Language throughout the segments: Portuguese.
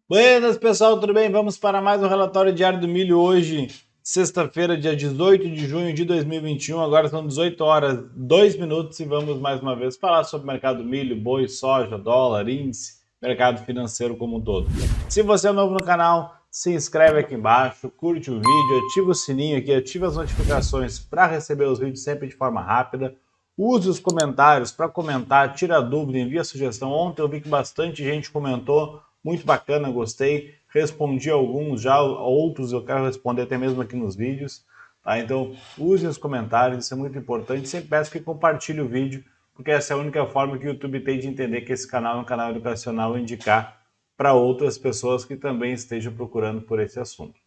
Buenas, pessoal, tudo bem? Vamos para mais um relatório diário do milho hoje, sexta-feira, dia 18 de junho de 2021. Agora são 18 horas, 2 minutos e vamos mais uma vez falar sobre o mercado milho, boi, soja, dólar, índice, mercado financeiro como um todo. Se você é novo no canal, se inscreve aqui embaixo, curte o vídeo, ativa o sininho aqui, ativa as notificações para receber os vídeos sempre de forma rápida. Use os comentários para comentar, tira dúvida, envia sugestão. Ontem eu vi que bastante gente comentou, muito bacana, gostei. Respondi alguns já, outros eu quero responder até mesmo aqui nos vídeos. Tá? Então, use os comentários, isso é muito importante. Sempre peço que compartilhe o vídeo, porque essa é a única forma que o YouTube tem de entender que esse canal é um canal educacional e indicar para outras pessoas que também estejam procurando por esse assunto.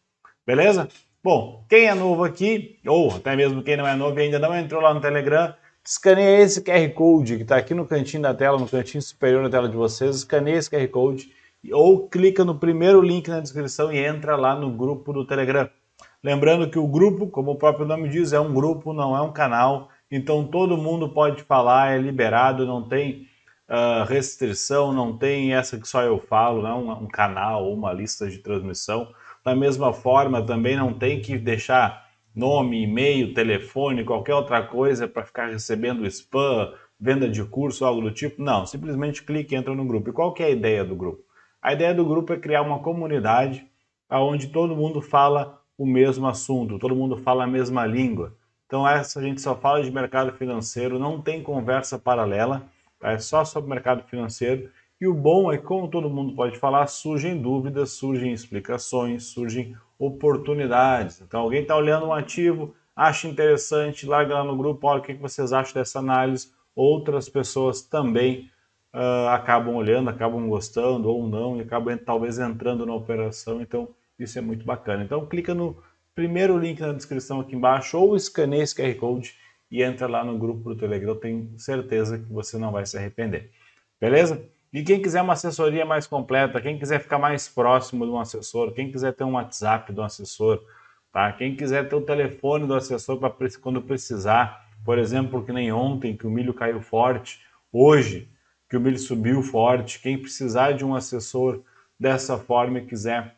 Beleza? Bom, quem é novo aqui, ou até mesmo quem não é novo e ainda não entrou lá no Telegram, escaneia esse QR Code que está aqui no cantinho da tela, no cantinho superior da tela de vocês, escaneia esse QR Code ou clica no primeiro link na descrição e entra lá no grupo do Telegram. Lembrando que o grupo, como o próprio nome diz, é um grupo, não é um canal, então todo mundo pode falar, é liberado, não tem restrição, não tem essa que só eu falo, não é um canal ou uma lista de transmissão. Da mesma forma, também não tem que deixar nome, e-mail, telefone, qualquer outra coisa para ficar recebendo spam, venda de curso, algo do tipo. Não, simplesmente clique e entra no grupo. E qual que é a ideia do grupo? A ideia do grupo é criar uma comunidade onde todo mundo fala o mesmo assunto, todo mundo fala a mesma língua. Então essa a gente só fala de mercado financeiro, não tem conversa paralela, é só sobre mercado financeiro. E o bom é que, como todo mundo pode falar, surgem dúvidas, surgem explicações, surgem oportunidades. Então alguém está olhando um ativo, acha interessante, larga lá no grupo, olha o que vocês acham dessa análise. Outras pessoas também acabam olhando, acabam gostando ou não, e acabam talvez entrando na operação. Então isso é muito bacana. Então clica no primeiro link na descrição aqui embaixo ou escaneia esse QR Code e entra lá no grupo do Telegram. Eu tenho certeza que você não vai se arrepender. Beleza? E quem quiser uma assessoria mais completa, quem quiser ficar mais próximo de um assessor, quem quiser ter um WhatsApp do assessor, tá? Quem quiser ter o telefone do assessor para quando precisar, por exemplo, que nem ontem que o milho caiu forte, hoje que o milho subiu forte, quem precisar de um assessor dessa forma e quiser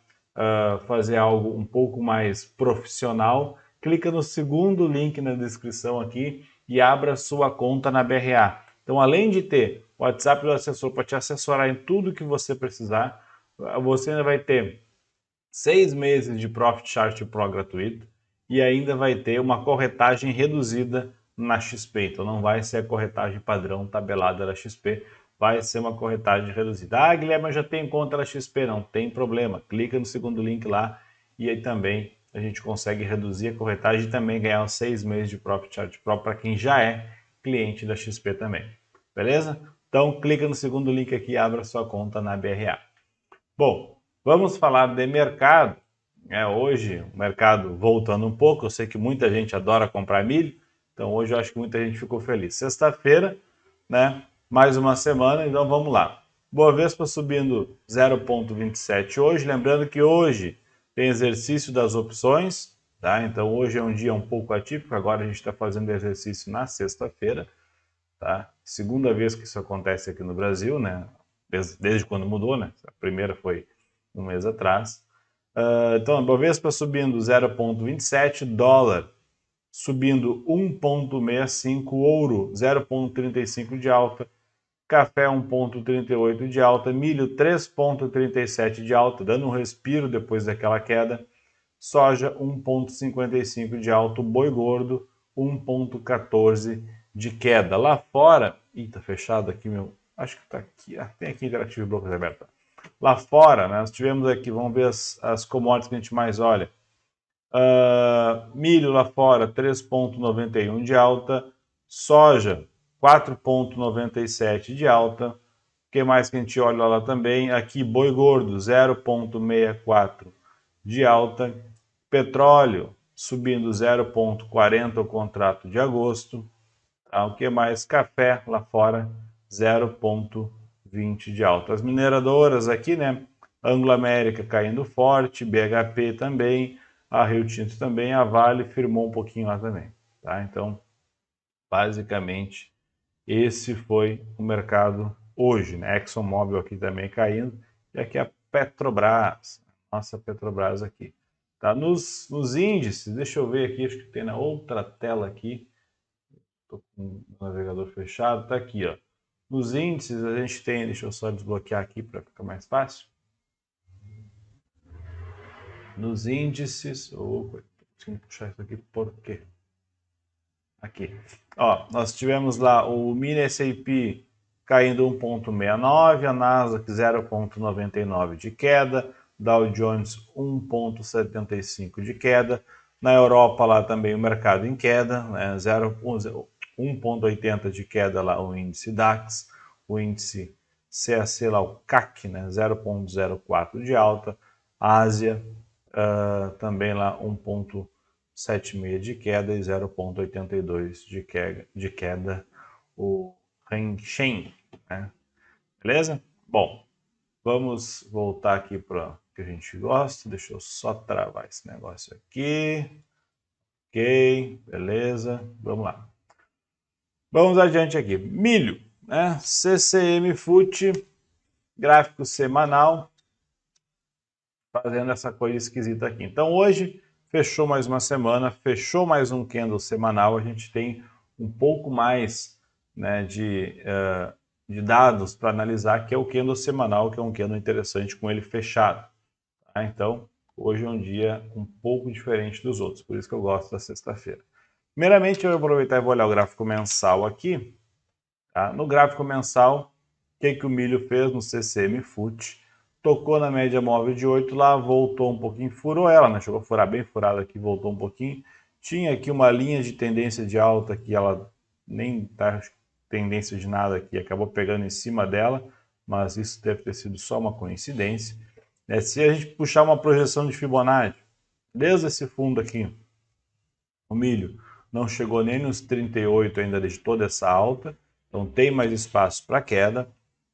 fazer algo um pouco mais profissional, clica no segundo link na descrição aqui e abra sua conta na BRA. Então, além de ter o WhatsApp do assessor para te assessorar em tudo que você precisar, você ainda vai ter 6 meses de Profit Chart Pro gratuito e ainda vai ter uma corretagem reduzida na XP. Então não vai ser a corretagem padrão tabelada da XP, vai ser uma corretagem reduzida. Ah, Guilherme, eu já tenho conta da XP. Não tem problema, clica no segundo link lá e aí também a gente consegue reduzir a corretagem e também ganhar os 6 meses de Profit Chart Pro para quem já é cliente da XP também. Beleza? Então clica no segundo link aqui e abra sua conta na BRA. Bom, vamos falar de mercado. Hoje o mercado voltando um pouco, eu sei que muita gente adora comprar milho, então hoje eu acho que muita gente ficou feliz. Sexta-feira, né? Mais uma semana, então vamos lá. Bovespa subindo 0,27 hoje, lembrando que hoje tem exercício das opções, tá? Então hoje é um dia um pouco atípico, agora a gente está fazendo exercício na sexta-feira, tá? Segunda vez que isso acontece aqui no Brasil, né? Desde quando mudou, né? A primeira foi um mês atrás. Então, a Bovespa subindo 0,27, dólar subindo 1,65, ouro 0,35 de alta, café 1,38 de alta, milho 3,37 de alta, dando um respiro depois daquela queda, soja 1,55 de alta, boi gordo 1,14 de queda. Lá fora, tá fechado aqui meu, acho que tá aqui, tem aqui Interactive Brokers aberta. Lá fora, né, nós tivemos aqui, vamos ver as commodities que a gente mais olha. Milho lá fora 3,91 de alta, soja 4,97 de alta. O que mais que a gente olha lá também? Aqui boi gordo 0,64 de alta, petróleo subindo 0,40 o contrato de agosto. O que mais? Café lá fora 0,20 de alta. As mineradoras aqui, né? Anglo América caindo forte, BHP também, a Rio Tinto também, a Vale firmou um pouquinho lá também, tá? Então, basicamente, esse foi o mercado hoje, né? ExxonMobil aqui também caindo, e aqui Petrobras. Nossa Petrobras aqui. Tá? Nos índices, deixa eu ver aqui, acho que tem na outra tela aqui. Estou com o navegador fechado, tá aqui, ó. Nos índices a gente tem, deixa eu só desbloquear aqui para ficar mais fácil. Nos índices, preciso puxar isso aqui por quê? Aqui. Ó, nós tivemos lá o mini S&P caindo 1,69, a Nasdaq 0,99 de queda, Dow Jones 1,75 de queda. Na Europa lá também o mercado em queda, né, 1,80 de queda lá o índice DAX, o índice CAC lá o CAC, né, 0,04 de alta. Ásia também lá 1,76 de queda e 0,82 de queda o Hang Seng, né? Beleza? Bom, vamos voltar aqui para o que a gente gosta. Deixa eu só travar esse negócio aqui. Ok, beleza. Vamos lá. Vamos adiante aqui. Milho, né? CCM FUT, gráfico semanal, fazendo essa coisa esquisita aqui. Então hoje fechou mais uma semana, fechou mais um candle semanal, a gente tem um pouco mais, né, de dados para analisar, que é o candle semanal, que é um candle interessante com ele fechado. Tá? Então hoje é um dia um pouco diferente dos outros, por isso que eu gosto da sexta-feira. Primeiramente eu vou aproveitar e vou olhar o gráfico mensal aqui. Tá? No gráfico mensal, o que o milho fez no CCM FUT? Tocou na média móvel de 8 lá, voltou um pouquinho, furou ela, né? Chegou a furar bem furada aqui, voltou um pouquinho. Tinha aqui uma linha de tendência de alta que ela nem tá tendência de nada aqui, acabou pegando em cima dela, mas isso deve ter sido só uma coincidência. Se a gente puxar uma projeção de Fibonacci, desde esse fundo aqui, o milho não chegou nem nos 38 ainda de toda essa alta, então tem mais espaço para queda.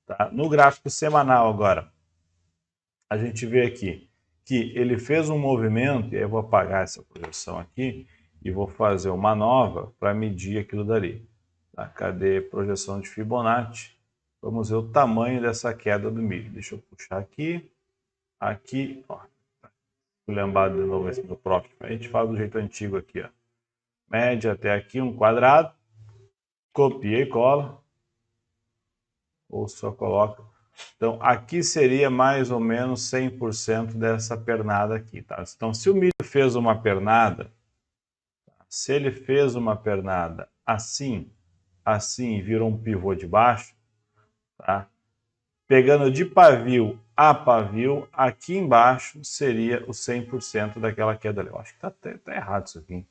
Tá? No gráfico semanal agora, a gente vê aqui que ele fez um movimento, e aí eu vou apagar essa projeção aqui e vou fazer uma nova para medir aquilo dali. Tá? Cadê projeção de Fibonacci? Vamos ver o tamanho dessa queda do milho. Deixa eu puxar aqui, aqui, ó. Vou lembrar de novo esse do Profit. A gente faz do jeito antigo aqui, ó. Média até aqui, um quadrado. Copia e cola. Ou só coloca. Então, aqui seria mais ou menos 100% dessa pernada aqui, tá? Então, se o milho fez uma pernada, se ele fez uma pernada assim, assim, e virou um pivô de baixo, tá? Pegando de pavio a pavio, aqui embaixo seria o 100% daquela queda ali. Eu acho que tá errado isso aqui.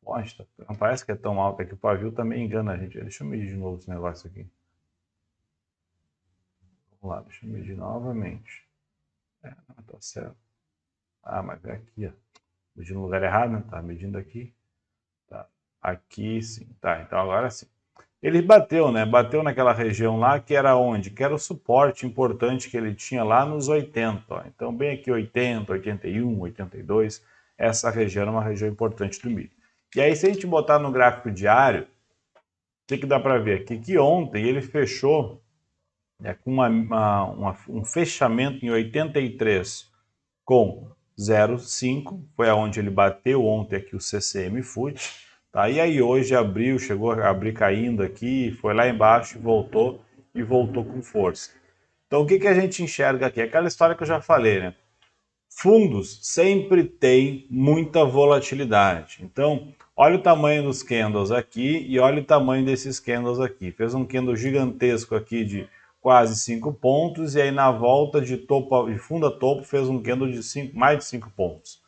Poxa, não parece que é tão alto, é que o pavio também engana a gente. Deixa eu medir de novo esse negócio aqui. Vamos lá, deixa eu medir novamente. Não, tá certo. Ah, mas é aqui, ó. Medindo no lugar errado, né? Tá medindo aqui. Tá. Aqui sim. Tá, então agora sim. Ele bateu, né? Bateu naquela região lá que era onde? Que era o suporte importante que ele tinha lá nos 80. Ó. Então, bem aqui 80, 81, 82. Essa região era uma região importante do milho. E aí, se a gente botar no gráfico diário, o que dá para ver aqui? Que ontem ele fechou com um fechamento em 83 com 0,5, foi aonde ele bateu ontem aqui o CCM FUT, tá? E aí hoje abriu, chegou a abrir caindo aqui, foi lá embaixo e voltou com força. Então o que a gente enxerga aqui? Aquela história que eu já falei, né? Fundos sempre tem muita volatilidade. Então, olha o tamanho dos candles aqui e olha o tamanho desses candles aqui. Fez um candle gigantesco aqui de quase 5 pontos e aí na volta de fundo a topo fez um candle de mais de 5 pontos.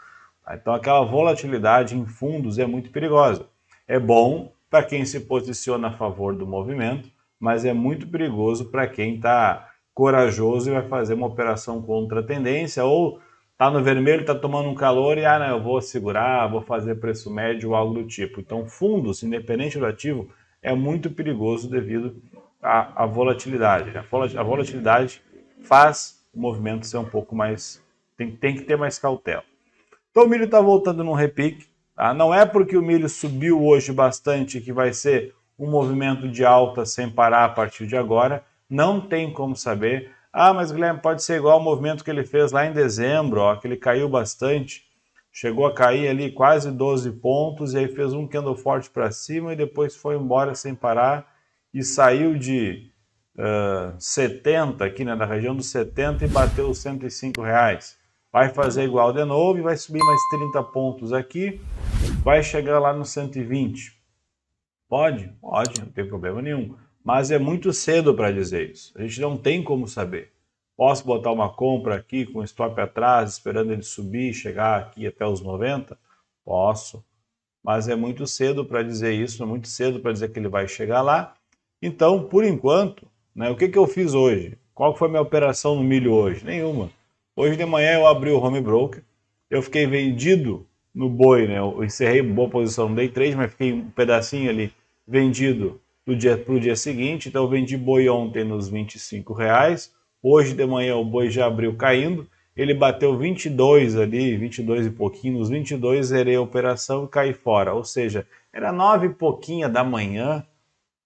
Então aquela volatilidade em fundos é muito perigosa. É bom para quem se posiciona a favor do movimento, mas é muito perigoso para quem está corajoso e vai fazer uma operação contra a tendência ou está no vermelho, está tomando um calor e não, eu vou segurar, vou fazer preço médio ou algo do tipo. Então fundos, independente do ativo, é muito perigoso devido à volatilidade. A volatilidade faz o movimento ser um pouco mais... Tem que ter mais cautela. Então o milho está voltando num repique. Tá? Não é porque o milho subiu hoje bastante que vai ser um movimento de alta sem parar a partir de agora. Não tem como saber. Ah, mas Guilherme, pode ser igual ao movimento que ele fez lá em dezembro, ó, que ele caiu bastante. Chegou a cair ali quase 12 pontos e aí fez um candle forte para cima e depois foi embora sem parar e saiu de 70 aqui, né, da região dos 70 e bateu os R$ 105. Vai fazer igual de novo e vai subir mais 30 pontos aqui, vai chegar lá no 120. Pode? Pode, não tem problema nenhum. Mas é muito cedo para dizer isso. A gente não tem como saber. Posso botar uma compra aqui com stop atrás, esperando ele subir, chegar aqui até os 90? Posso. Mas é muito cedo para dizer isso, é muito cedo para dizer que ele vai chegar lá. Então, por enquanto, né, o que eu fiz hoje? Qual foi a minha operação no milho hoje? Nenhuma. Hoje de manhã eu abri o home broker, eu fiquei vendido no boi, né? Eu encerrei boa posição no day trade, mas fiquei um pedacinho ali vendido para o dia seguinte. Então eu vendi boi ontem nos R$ 25. Hoje de manhã o boi já abriu caindo. Ele bateu 22 ali, 22 e pouquinho. Nos 22 zerei a operação e caí fora. Ou seja, era 9 e pouquinha da manhã.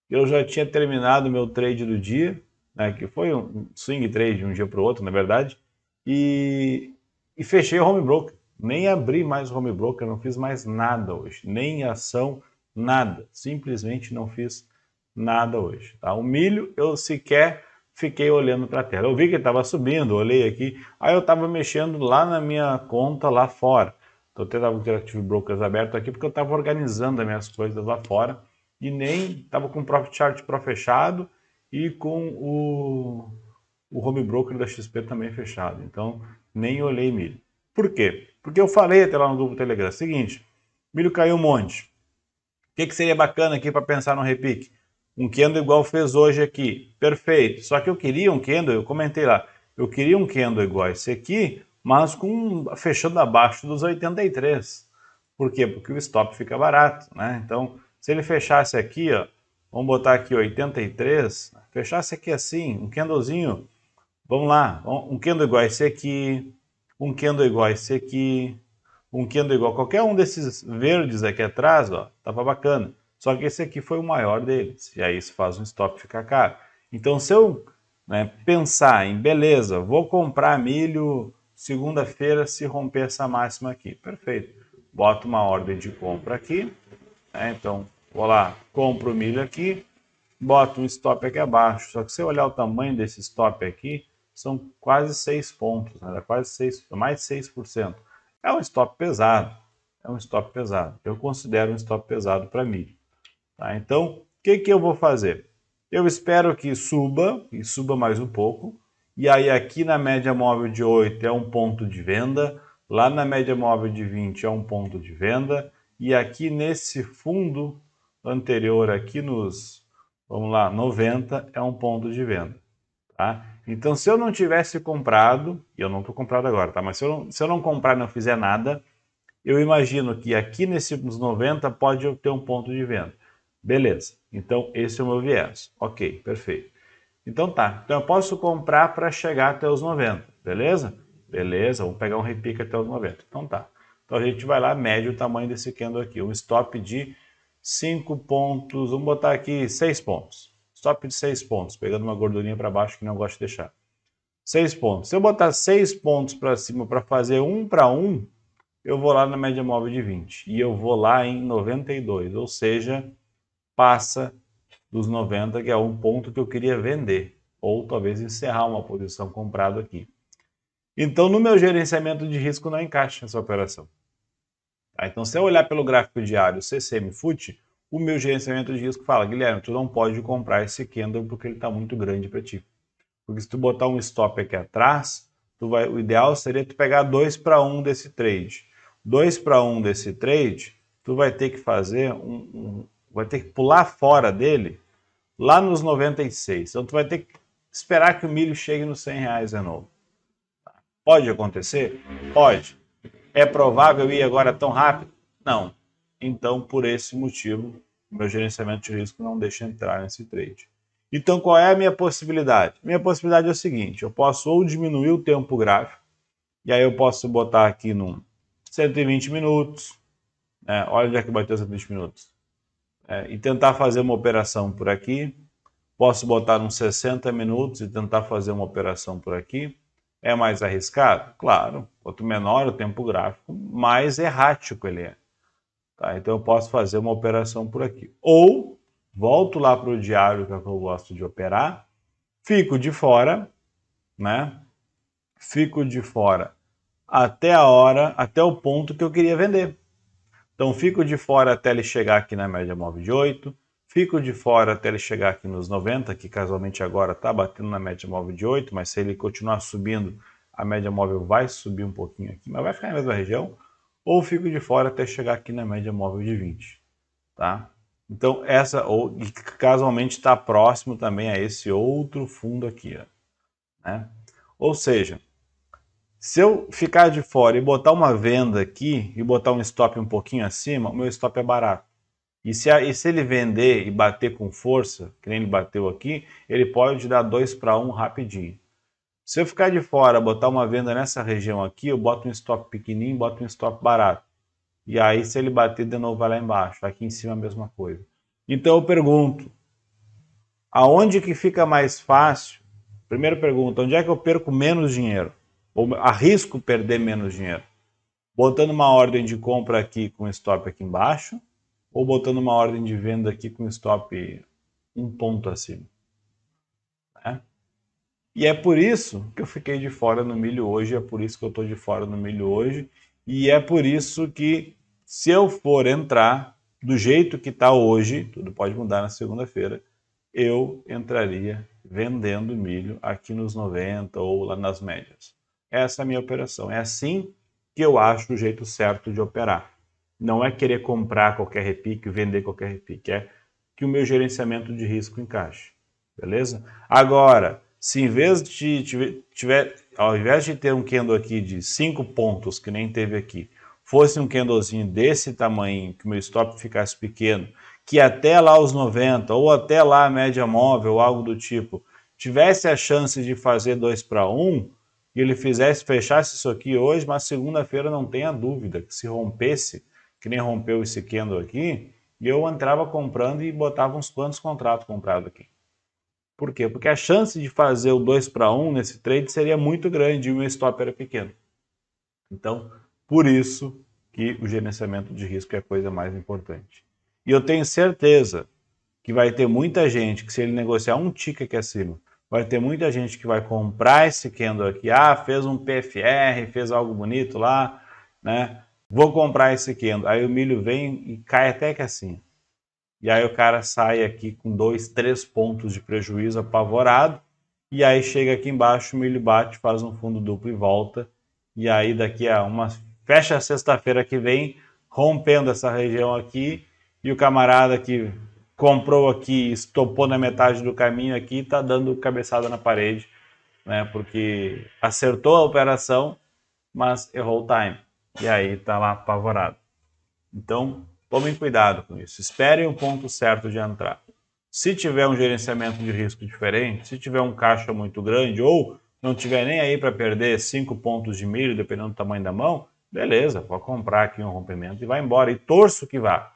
Eu já tinha terminado meu trade do dia, né, que foi um swing trade de um dia para o outro, na verdade. E fechei o home broker. Nem abri mais o home broker, não fiz mais nada hoje. Nem ação, nada. Simplesmente não fiz nada hoje. Tá? O milho eu sequer fiquei olhando para a tela. Eu vi que ele estava subindo, olhei aqui. Aí eu estava mexendo lá na minha conta lá fora. Então, eu estava com o Interactive Brokers aberto aqui porque eu estava organizando as minhas coisas lá fora. E nem estava com o Profit Chart Pro fechado e com o home broker da XP também fechado. Então, nem olhei milho. Por quê? Porque eu falei até lá no grupo Telegram. Seguinte, milho caiu um monte. O que seria bacana aqui para pensar no repique? Um candle igual fez hoje aqui. Perfeito. Só que eu queria um candle, eu comentei lá, eu queria um candle igual esse aqui, mas fechando abaixo dos 83. Por quê? Porque o stop fica barato, né? Então, se ele fechasse aqui, ó, vamos botar aqui 83, fechasse aqui assim, um candlezinho, vamos lá, um candle igual esse aqui, um candle igual esse aqui, um candle igual qualquer um desses verdes aqui atrás, ó, tava bacana. Só que esse aqui foi o maior deles, e aí isso faz um stop ficar caro. Então, se eu pensar em, beleza, vou comprar milho segunda-feira se romper essa máxima aqui, perfeito. Boto uma ordem de compra aqui, então vou lá, compro o milho aqui, boto um stop aqui abaixo. Só que se eu olhar o tamanho desse stop aqui, são quase 6 pontos, né? Quase 6, mais de 6%. É um stop pesado, é um stop pesado. Eu considero um stop pesado para milho. Tá? Então, o que eu vou fazer? Eu espero que suba, e suba mais um pouco, e aí aqui na média móvel de 8 é um ponto de venda, lá na média móvel de 20 é um ponto de venda, e aqui nesse fundo anterior, aqui nos, vamos lá, 90 é um ponto de venda. Tá? Então, se eu não tivesse comprado, e eu não estou comprado agora, tá? Mas se eu não comprar e não fizer nada, eu imagino que aqui nesses 90 pode eu ter um ponto de venda. Beleza, então esse é o meu viés. Ok, perfeito. Então tá, então eu posso comprar para chegar até os 90, beleza? Beleza, vamos pegar um repique até os 90. Então tá. Então a gente vai lá, mede o tamanho desse candle aqui. Um stop de 5 pontos, vamos botar aqui 6 pontos. Stop de 6 pontos, pegando uma gordurinha para baixo que não gosto de deixar. 6 pontos. Se eu botar 6 pontos para cima para fazer 1 para 1, eu vou lá na média móvel de 20 e eu vou lá em 92, ou seja, passa dos 90, que é um ponto que eu queria vender, ou talvez encerrar uma posição comprada aqui. Então, no meu gerenciamento de risco não encaixa essa operação. Tá? Então, se eu olhar pelo gráfico diário CCM FUT, o meu gerenciamento de risco fala, Guilherme, tu não pode comprar esse candle porque ele está muito grande para ti. Porque se tu botar um stop aqui atrás, o ideal seria tu pegar 2 para 1 desse trade. 2 para 1 desse trade, tu vai ter que fazer vai ter que pular fora dele lá nos 96. Então tu vai ter que esperar que o milho chegue nos R$ 100 de novo. Pode acontecer? Pode. É provável ir agora tão rápido? Não. Então, por esse motivo, meu gerenciamento de risco não deixa entrar nesse trade. Então, qual é a minha possibilidade? Minha possibilidade é o seguinte, eu posso ou diminuir o tempo gráfico, e aí eu posso botar aqui num 120 minutos, olha onde é que bateu 120 minutos, e tentar fazer uma operação por aqui, Posso botar uns 60 minutos e tentar fazer uma operação por aqui. É mais arriscado? Claro. Quanto menor o tempo gráfico, mais errático ele é. Tá? Então eu posso fazer uma operação por aqui. Ou volto lá para o diário, que é o que eu gosto de operar, fico de fora, né? Fico de fora até a hora, até o ponto que eu queria vender. Então fico de fora até ele chegar aqui na média móvel de 8, fico de fora até ele chegar aqui nos 90, que casualmente agora está batendo na média móvel de 8, mas se ele continuar subindo, a média móvel vai subir um pouquinho aqui, mas vai ficar na mesma região. Ou fico de fora até chegar aqui na média móvel de 20, tá? Então essa, ou casualmente está próximo também a esse outro fundo aqui, ó, né? Ou seja, se eu ficar de fora e botar uma venda aqui e botar um stop um pouquinho acima, o meu stop é barato. E se ele vender e bater com força, que nem ele bateu aqui, ele pode dar 2 para 1 rapidinho. Se eu ficar de fora, botar uma venda nessa região aqui, eu boto um stop pequenininho, boto um stop barato. E aí se ele bater de novo vai lá embaixo, aqui em cima a mesma coisa. Então eu pergunto, aonde que fica mais fácil? Primeira pergunta, onde é que eu perco menos dinheiro? Ou arrisco perder menos dinheiro? Botando uma ordem de compra aqui com stop aqui embaixo, ou botando uma ordem de venda aqui com stop um ponto acima. Né? E é por isso que eu fiquei de fora no milho hoje, é por isso que eu estou de fora no milho hoje, e é por isso que se eu for entrar do jeito que está hoje, tudo pode mudar na segunda-feira, eu entraria vendendo milho aqui nos 90 ou lá nas médias. Essa é a minha operação. É assim que eu acho o jeito certo de operar. Não é querer comprar qualquer repique, vender qualquer repique. É que o meu gerenciamento de risco encaixe. Beleza? Agora, se em vez de ao invés de ter um candle aqui de 5 pontos, que nem teve aqui, fosse um candlezinho desse tamanho, que o meu stop ficasse pequeno, que até lá os 90 ou até lá a média móvel, algo do tipo, tivesse a chance de fazer 2 para 1, e ele fechasse isso aqui hoje, mas segunda-feira não tenha dúvida que se rompesse, que nem rompeu esse candle aqui, eu entrava comprando e botava uns quantos contratos comprados aqui. Por quê? Porque a chance de fazer o 2 para 1 nesse trade seria muito grande e o meu stop era pequeno. Então, por isso que o gerenciamento de risco é a coisa mais importante. E eu tenho certeza que vai ter muita gente que, se ele negociar um tick aqui acima, vai ter muita gente que vai comprar esse candle aqui. Ah, fez um PFR, fez algo bonito lá, né? Vou comprar esse candle. Aí o milho vem e cai até que assim. E aí o cara sai aqui com 2, 3 pontos de prejuízo apavorado. E aí chega aqui embaixo, o milho bate, faz um fundo duplo e volta. E aí daqui a uma... Fecha a sexta-feira que vem, rompendo essa região aqui. E o camarada que comprou aqui, estopou na metade do caminho aqui, está dando cabeçada na parede, né? Porque acertou a operação, mas errou o time. E aí está lá apavorado. Então, tomem cuidado com isso. Esperem o ponto certo de entrar. Se tiver um gerenciamento de risco diferente, se tiver um caixa muito grande ou não tiver nem aí para perder 5 pontos de milho, dependendo do tamanho da mão, beleza, pode comprar aqui um rompimento e vai embora. E torço que vá.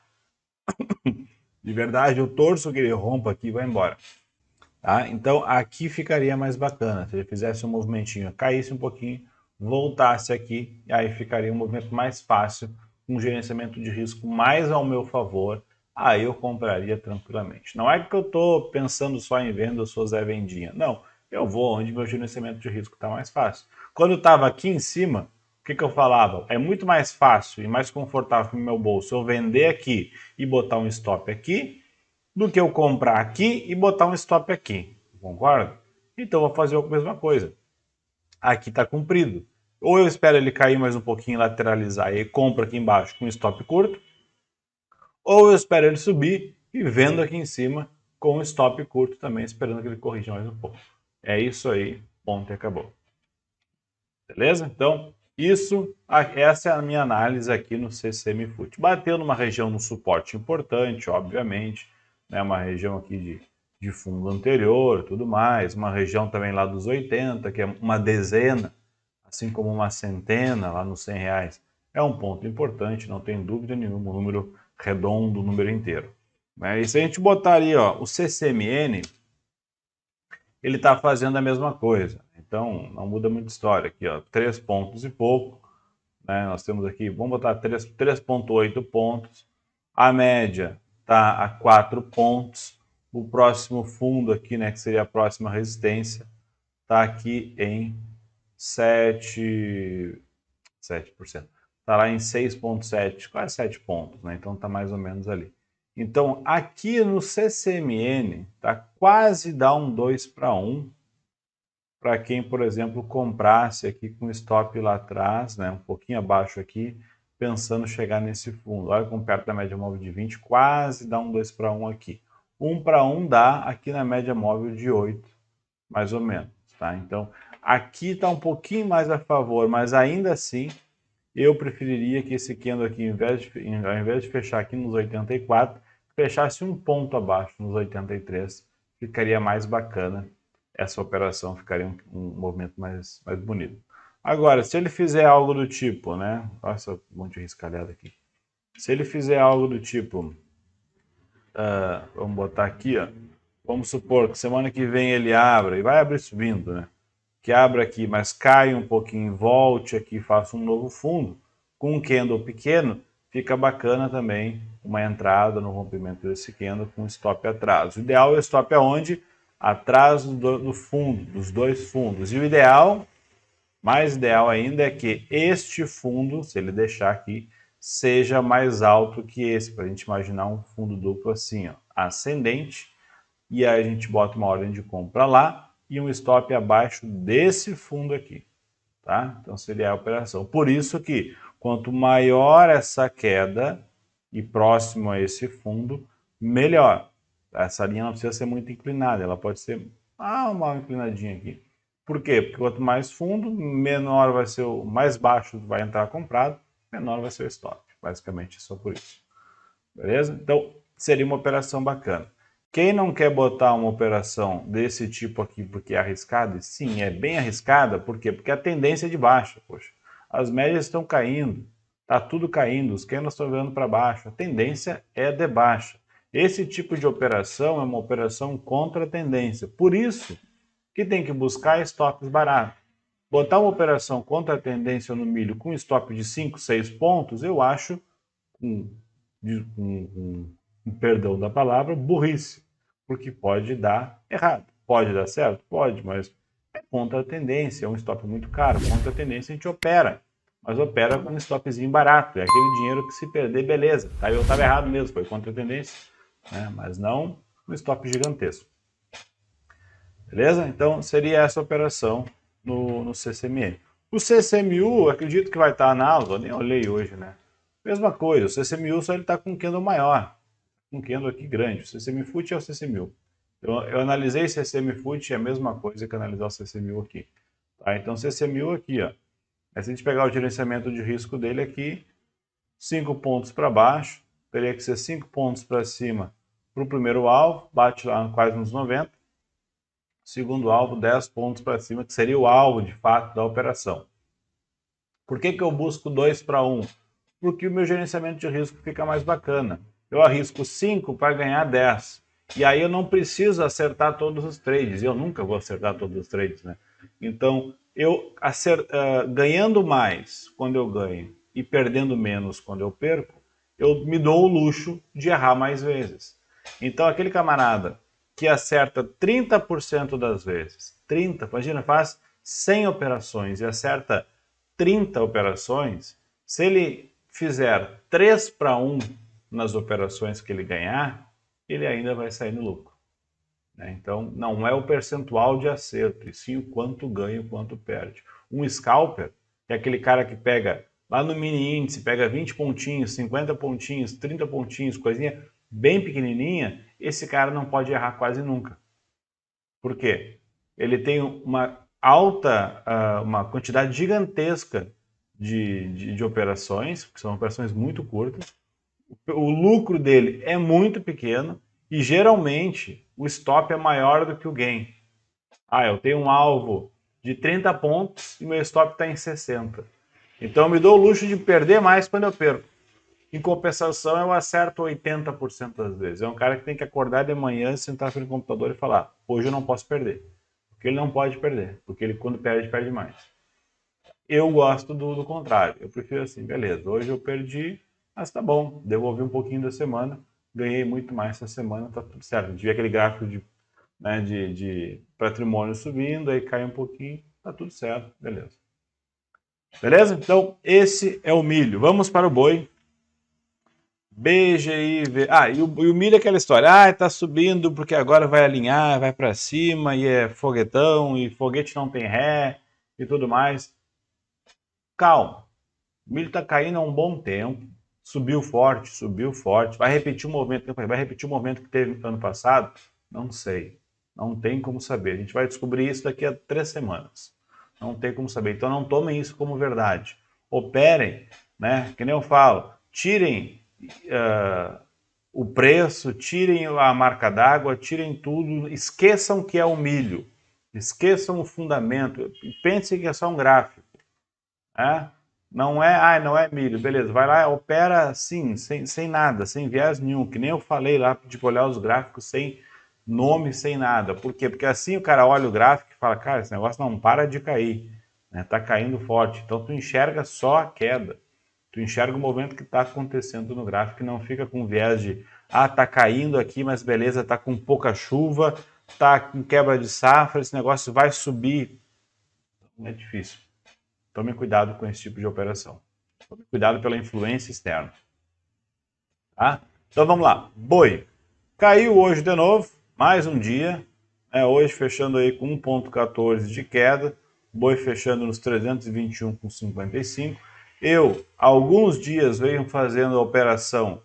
De verdade, eu torço que ele rompa aqui e vai embora. Tá? Então, aqui ficaria mais bacana. Se ele fizesse um movimentinho, caísse um pouquinho, voltasse aqui, e aí ficaria um movimento mais fácil, um gerenciamento de risco mais ao meu favor, aí eu compraria tranquilamente. Não é que eu estou pensando só em venda, eu sou Zé Vendinha. Não, eu vou onde meu gerenciamento de risco está mais fácil. Quando eu estava aqui em cima, o que eu falava? É muito mais fácil e mais confortável no meu bolso eu vender aqui e botar um stop aqui, do que eu comprar aqui e botar um stop aqui. Concorda? Então eu vou fazer a mesma coisa. Aqui está cumprido. Ou eu espero ele cair mais um pouquinho, lateralizar e compro aqui embaixo com um stop curto, ou eu espero ele subir e vendo aqui em cima com um stop curto também, esperando que ele corrija mais um pouco. É isso aí, ponto e acabou. Beleza? Então, essa é a minha análise aqui no CCM Foot. Bateu numa região no suporte importante, obviamente, né? Uma região aqui de fundo anterior, tudo mais, uma região também lá dos 80, que é uma dezena, assim como uma centena lá nos R$100. É um ponto importante, não tem dúvida nenhuma, um número redondo, um número inteiro. E se a gente botar ali, ó, o CCMN, ele está fazendo a mesma coisa. Então, não muda muita história. Aqui, ó, 3 pontos e pouco. Né? Nós temos aqui, vamos botar 3,8 pontos. A média está a 4 pontos. O próximo fundo aqui, né, que seria a próxima resistência, está aqui em 7%. Está lá em 6,7, quase 7 pontos, né? Então está mais ou menos ali. Então aqui no CCMN tá quase dá um 2 para 1 para quem, por exemplo, comprasse aqui com stop lá atrás, né? Um pouquinho abaixo aqui, pensando chegar nesse fundo. Olha como perto da média móvel de 20, quase dá um 2 para 1 aqui. 1 para 1 dá aqui na média móvel de 8, mais ou menos, tá? Então aqui está um pouquinho mais a favor, mas ainda assim eu preferiria que esse candle aqui, ao invés de fechar aqui nos 84, fechasse um ponto abaixo, nos 83. Ficaria mais bacana. Essa operação ficaria um movimento mais bonito. Agora, se ele fizer algo do tipo, né? Nossa, um monte de riscalhada aqui. Se ele fizer algo do tipo, vamos botar aqui, ó. Vamos supor que semana que vem ele abra, e vai abrir subindo, né? Que abra aqui, mas cai um pouquinho, volte aqui, faça um novo fundo, com um candle pequeno, fica bacana também uma entrada no rompimento desse candle com stop atrás. O ideal é stop aonde? Atrás do fundo, dos dois fundos. E o ideal, mais ideal ainda, é que este fundo, se ele deixar aqui, seja mais alto que esse, para a gente imaginar um fundo duplo assim, ó, ascendente, e aí a gente bota uma ordem de compra lá, e um stop abaixo desse fundo aqui, tá? Então seria a operação. Por isso que quanto maior essa queda e próximo a esse fundo, melhor. Essa linha não precisa ser muito inclinada, ela pode ser mal inclinadinha aqui. Por quê? Porque quanto mais fundo, menor vai ser o mais baixo vai entrar comprado, menor vai ser o stop. Basicamente é só por isso. Beleza? Então seria uma operação bacana. Quem não quer botar uma operação desse tipo aqui porque é arriscada? Sim, é bem arriscada. Por quê? Porque a tendência é de baixa. Poxa, as médias estão caindo, está tudo caindo, os candles estão virando para baixo. A tendência é de baixa. Esse tipo de operação é uma operação contra a tendência. Por isso que tem que buscar estoques baratos. Botar uma operação contra a tendência no milho com stop de 5, 6 pontos, eu acho, perdão da palavra, burrice, porque pode dar errado. Pode dar certo? Pode, mas é contra a tendência, é um stop muito caro. Contra a tendência a gente opera, mas opera com um stopzinho barato. É aquele dinheiro que se perder, beleza. Tá? Eu estava errado mesmo, foi contra a tendência, né? Mas não um stop gigantesco. Beleza? Então seria essa operação no CCME. O CCMU, acredito que vai estar na aula, nem olhei hoje, né? Mesma coisa, o CCMU só ele está com um candle maior, um candle aqui grande. O CCMFUT é o CCMU. Eu analisei CCMFUT, é a mesma coisa que analisar o CCMU aqui. Tá? Então, CCMU aqui, ó. Se a gente pegar o gerenciamento de risco dele aqui, 5 pontos para baixo, teria que ser 5 pontos para cima para o primeiro alvo, bate lá quase nos 90. Segundo alvo, 10 pontos para cima, que seria o alvo, de fato, da operação. Por que eu busco 2 para 1? Porque o meu gerenciamento de risco fica mais bacana. Eu arrisco 5 para ganhar 10. E aí eu não preciso acertar todos os trades. Eu nunca vou acertar todos os trades, né? Então, ganhando mais quando eu ganho e perdendo menos quando eu perco, eu me dou o luxo de errar mais vezes. Então, aquele camarada que acerta 30% das vezes, imagina, faz 100 operações e acerta 30 operações, se ele fizer 3 para 1 nas operações que ele ganhar, ele ainda vai sair no lucro. Então, não é o percentual de acerto, e sim o quanto ganha e o quanto perde. Um scalper, que é aquele cara que pega lá no mini índice, pega 20 pontinhos, 50 pontinhos, 30 pontinhos, coisinha bem pequenininha, esse cara não pode errar quase nunca. Por quê? Ele tem uma uma quantidade gigantesca de operações, que são operações muito curtas. O lucro dele é muito pequeno e geralmente o stop é maior do que o gain. Eu tenho um alvo de 30 pontos e meu stop está em 60. Então eu me dou o luxo de perder mais quando eu perco. Em compensação, eu acerto 80% das vezes. É um cara que tem que acordar de manhã, sentar frente ao computador e falar: hoje eu não posso perder. Porque ele não pode perder, porque ele quando perde, perde mais. Eu gosto do contrário, eu prefiro assim, beleza, hoje eu perdi, mas tá bom, devolvi um pouquinho da semana, ganhei muito mais essa semana, tá tudo certo. Tive aquele gráfico de patrimônio subindo, aí cai um pouquinho, tá tudo certo, beleza. Beleza? Então, esse é o milho. Vamos para o boi. BGIV. E o milho é aquela história. Tá subindo porque agora vai alinhar, vai para cima e é foguetão e foguete não tem ré e tudo mais. Calma. O milho está caindo há um bom tempo. Subiu forte, subiu forte. Vai repetir o movimento, vai repetir o movimento que teve no ano passado? Não sei. Não tem como saber. A gente vai descobrir isso daqui a 3 semanas. Não tem como saber. Então não tomem isso como verdade. Operem, né? Que nem eu falo. Tirem o preço, tirem a marca d'água, tirem tudo. Esqueçam que é o milho. Esqueçam o fundamento. Pensem que é só um gráfico. Né? Não é milho, beleza, vai lá, opera assim, sem nada, sem viés nenhum, que nem eu falei lá, de olhar os gráficos sem nome, sem nada. Por quê? Porque assim o cara olha o gráfico e fala, cara, esse negócio não para de cair, né? Tá caindo forte. Então tu enxerga só a queda, tu enxerga o movimento que está acontecendo no gráfico e não fica com viés de, tá caindo aqui, mas beleza, tá com pouca chuva, tá com quebra de safra, esse negócio vai subir. Não é difícil. Tome cuidado com esse tipo de operação. Tome cuidado pela influência externa. Tá? Então vamos lá. Boi. Caiu hoje de novo, mais um dia. Hoje fechando aí com 1,14 de queda. Boi fechando nos 321,55. Eu, há alguns dias, venho fazendo a operação,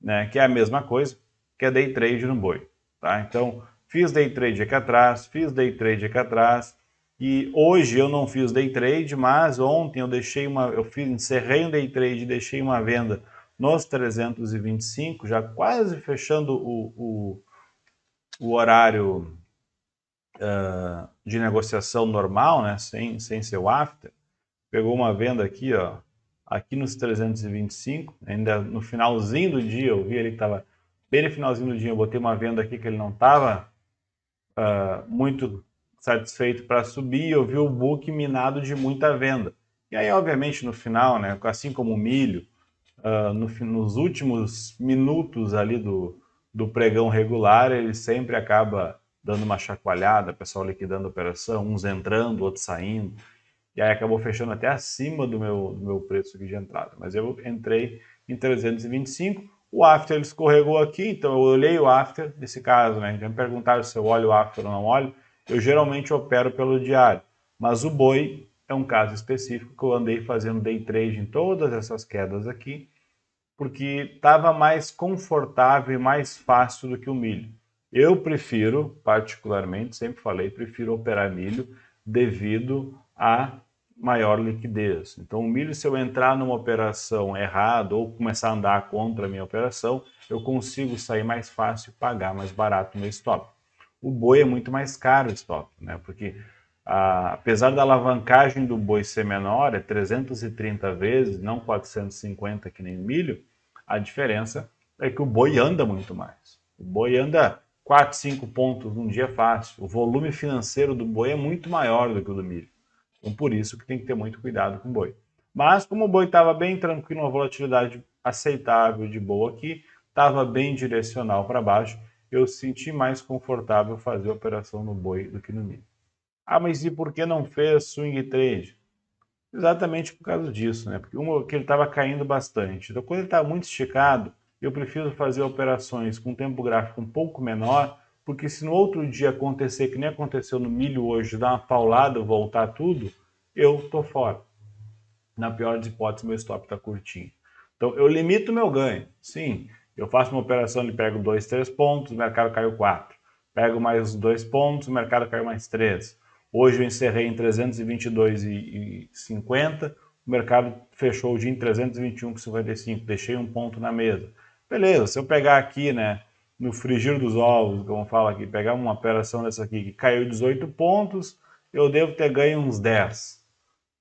né, que é a mesma coisa, que é day trade no boi. Tá? Então, fiz day trade aqui atrás, fiz day trade aqui atrás. E hoje eu não fiz day trade, mas ontem encerrei um day trade e deixei uma venda nos 325, já quase fechando o horário de negociação normal, né, sem ser o after. Pegou uma venda aqui, ó, aqui nos 325, ainda no finalzinho do dia, eu vi ele que estava bem no finalzinho do dia, eu botei uma venda aqui que ele não estava muito satisfeito para subir, eu vi o book minado de muita venda. E aí, obviamente, no final, né, assim como o milho, nos últimos minutos ali do pregão regular, ele sempre acaba dando uma chacoalhada, pessoal liquidando a operação, uns entrando, outros saindo, e aí acabou fechando até acima do meu preço aqui de entrada. Mas eu entrei em 325, o after ele escorregou aqui, então eu olhei o after, nesse caso, né? Já me perguntaram se eu olho o after ou não olho, eu geralmente opero pelo diário, mas o boi é um caso específico que eu andei fazendo day trade em todas essas quedas aqui, porque estava mais confortável e mais fácil do que o milho. Eu prefiro, particularmente, sempre falei, prefiro operar milho devido a maior liquidez. Então, o milho, se eu entrar numa operação errada ou começar a andar contra a minha operação, eu consigo sair mais fácil e pagar mais barato o meu stop. O boi é muito mais caro o stop, né? Porque apesar da alavancagem do boi ser menor, é 330 vezes, não 450 que nem o milho, a diferença é que o boi anda muito mais. O boi anda 4, 5 pontos num dia fácil. O volume financeiro do boi é muito maior do que o do milho. Então, por isso que tem que ter muito cuidado com o boi. Mas, como o boi estava bem tranquilo, uma volatilidade aceitável, de boa aqui, estava bem direcional para baixo, eu senti mais confortável fazer a operação no boi do que no milho. Mas e por que não fez swing trade? Exatamente por causa disso, né? Porque ele estava caindo bastante. Então, quando ele está muito esticado, eu prefiro fazer operações com tempo gráfico um pouco menor, porque se no outro dia acontecer, que nem aconteceu no milho hoje, dar uma paulada, voltar tudo, eu tô fora. Na pior das hipóteses, meu stop está curtinho. Então, eu limito o meu ganho. Sim, eu faço uma operação e pego 2, 3 pontos, o mercado caiu 4. Pego mais 2 pontos, o mercado caiu mais 3. Hoje eu encerrei em 322,50, o mercado fechou o dia em 321,55, deixei um ponto na mesa. Beleza, se eu pegar aqui, né, no frigir dos ovos, como fala aqui, pegar uma operação dessa aqui que caiu 18 pontos, eu devo ter ganho uns 10.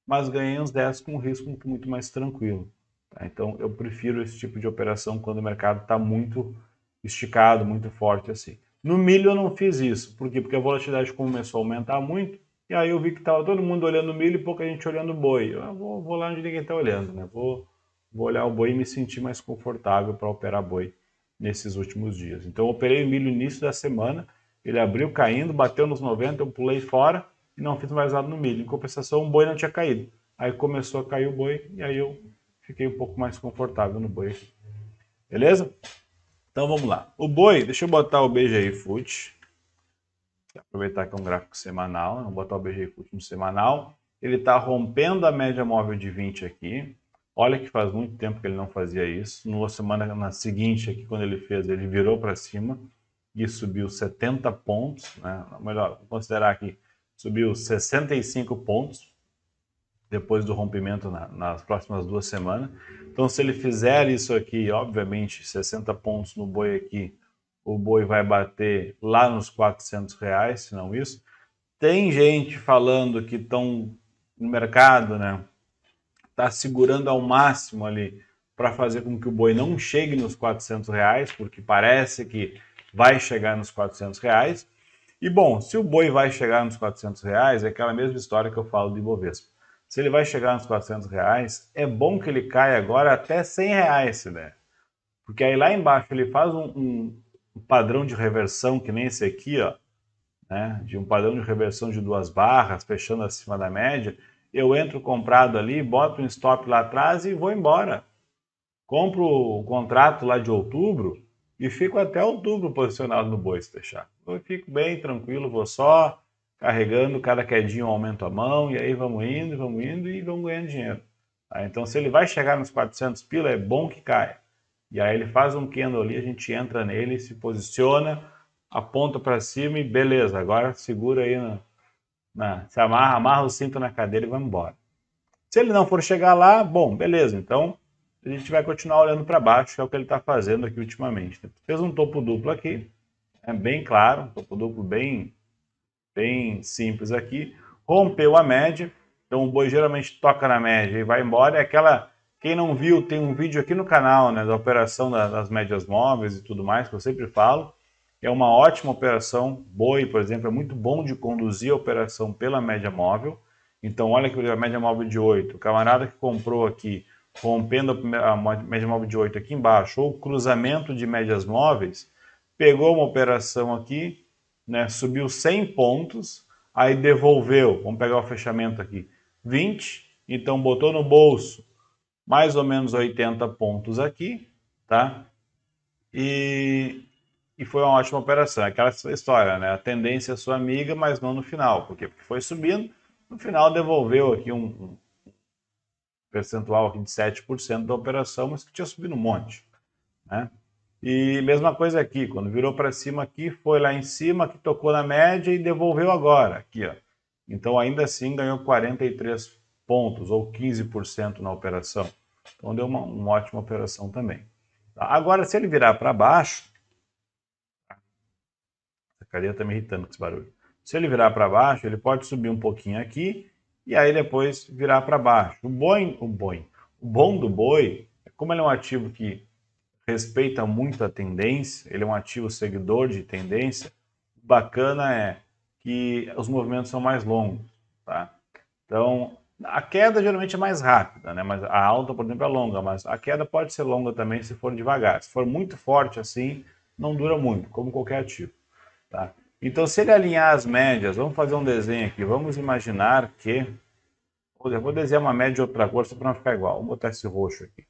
Mas ganhei uns 10 com um risco muito mais tranquilo. Tá? Então eu prefiro esse tipo de operação quando o mercado está muito esticado, muito forte assim. No milho eu não fiz isso. Por quê? Porque a volatilidade começou a aumentar muito, e aí eu vi que estava todo mundo olhando o milho e pouca gente olhando o boi. Eu vou lá onde ninguém está olhando, né? Vou olhar o boi e me sentir mais confortável para operar boi nesses últimos dias. Então eu operei o milho no início da semana, ele abriu caindo, bateu nos 90, eu pulei fora e não fiz mais nada no milho. Em compensação, o boi não tinha caído. Aí começou a cair o boi e aí eu fiquei um pouco mais confortável no boi. Beleza? Então vamos lá. O boi, deixa eu botar o BGI Foot. Aproveitar que é um gráfico semanal, vou botar o BGI Foot no semanal. Ele está rompendo a média móvel de 20 aqui. Olha que faz muito tempo que ele não fazia isso. Na seguinte aqui, quando ele fez, ele virou para cima e subiu 70 pontos, né? Melhor, vou considerar aqui, subiu 65 pontos depois do rompimento nas próximas 2 semanas. Então, se ele fizer isso aqui, obviamente, 60 pontos no boi aqui, o boi vai bater lá nos R$ 400, se não isso. Tem gente falando que estão no mercado, né? Está segurando ao máximo ali para fazer com que o boi não chegue nos R$ 400, porque parece que vai chegar nos R$ 400. E bom, se o boi vai chegar nos R$ 400, é aquela mesma história que eu falo de Ibovespa. Se ele vai chegar nos R$ 400, é bom que ele caia agora até R$ 100, se der. Porque aí lá embaixo ele faz um padrão de reversão que nem esse aqui, ó, né? De um padrão de reversão de 2 barras, fechando acima da média. Eu entro comprado ali, boto um stop lá atrás e vou embora. Compro o contrato lá de outubro e fico até outubro posicionado no boi se deixar. Eu fico bem tranquilo, vou só carregando, cada quedinho eu aumento a mão e aí vamos indo e vamos ganhando dinheiro. Tá? Então se ele vai chegar nos 400 pila, é bom que caia. E aí ele faz um candle ali, a gente entra nele, se posiciona, aponta para cima e beleza, agora segura aí, se amarra o cinto na cadeira e vamos embora. Se ele não for chegar lá, bom, beleza, então a gente vai continuar olhando para baixo, que é o que ele está fazendo aqui ultimamente. Fez um topo duplo aqui, é bem claro, um topo duplo bem simples aqui, rompeu a média, então o boi geralmente toca na média e vai embora, é aquela, quem não viu, tem um vídeo aqui no canal, né, da operação das médias móveis e tudo mais, que eu sempre falo, é uma ótima operação, boi, por exemplo, é muito bom de conduzir a operação pela média móvel, então olha que a média móvel de 8, o camarada que comprou aqui, rompendo a média móvel de 8 aqui embaixo, ou cruzamento de médias móveis, pegou uma operação aqui, né, subiu 100 pontos, aí devolveu, vamos pegar o fechamento aqui, 20, então botou no bolso mais ou menos 80 pontos aqui, tá? E foi uma ótima operação. Aquela história, né? A tendência é sua amiga, mas não no final. Por quê? Porque foi subindo, no final devolveu aqui um percentual aqui de 7% da operação, mas que tinha subido um monte, né? E mesma coisa aqui, quando virou para cima aqui, foi lá em cima, que tocou na média e devolveu agora, aqui, ó. Então ainda assim ganhou 43 pontos ou 15% na operação. Então deu uma ótima operação também. Agora, se ele virar para baixo, a cadeira está me irritando com esse barulho. Se ele virar para baixo, ele pode subir um pouquinho aqui e aí depois virar para baixo. O bom do boi, como ele é um ativo que respeita muito a tendência, ele é um ativo seguidor de tendência, bacana é que os movimentos são mais longos, tá? Então, a queda geralmente é mais rápida, né? Mas a alta, por exemplo, é longa, mas a queda pode ser longa também se for devagar. Se for muito forte assim, não dura muito, como qualquer ativo, tá? Então, se ele alinhar as médias, vamos fazer um desenho aqui, vamos imaginar que... Eu vou desenhar uma média de outra cor só para não ficar igual, vamos botar esse roxo aqui.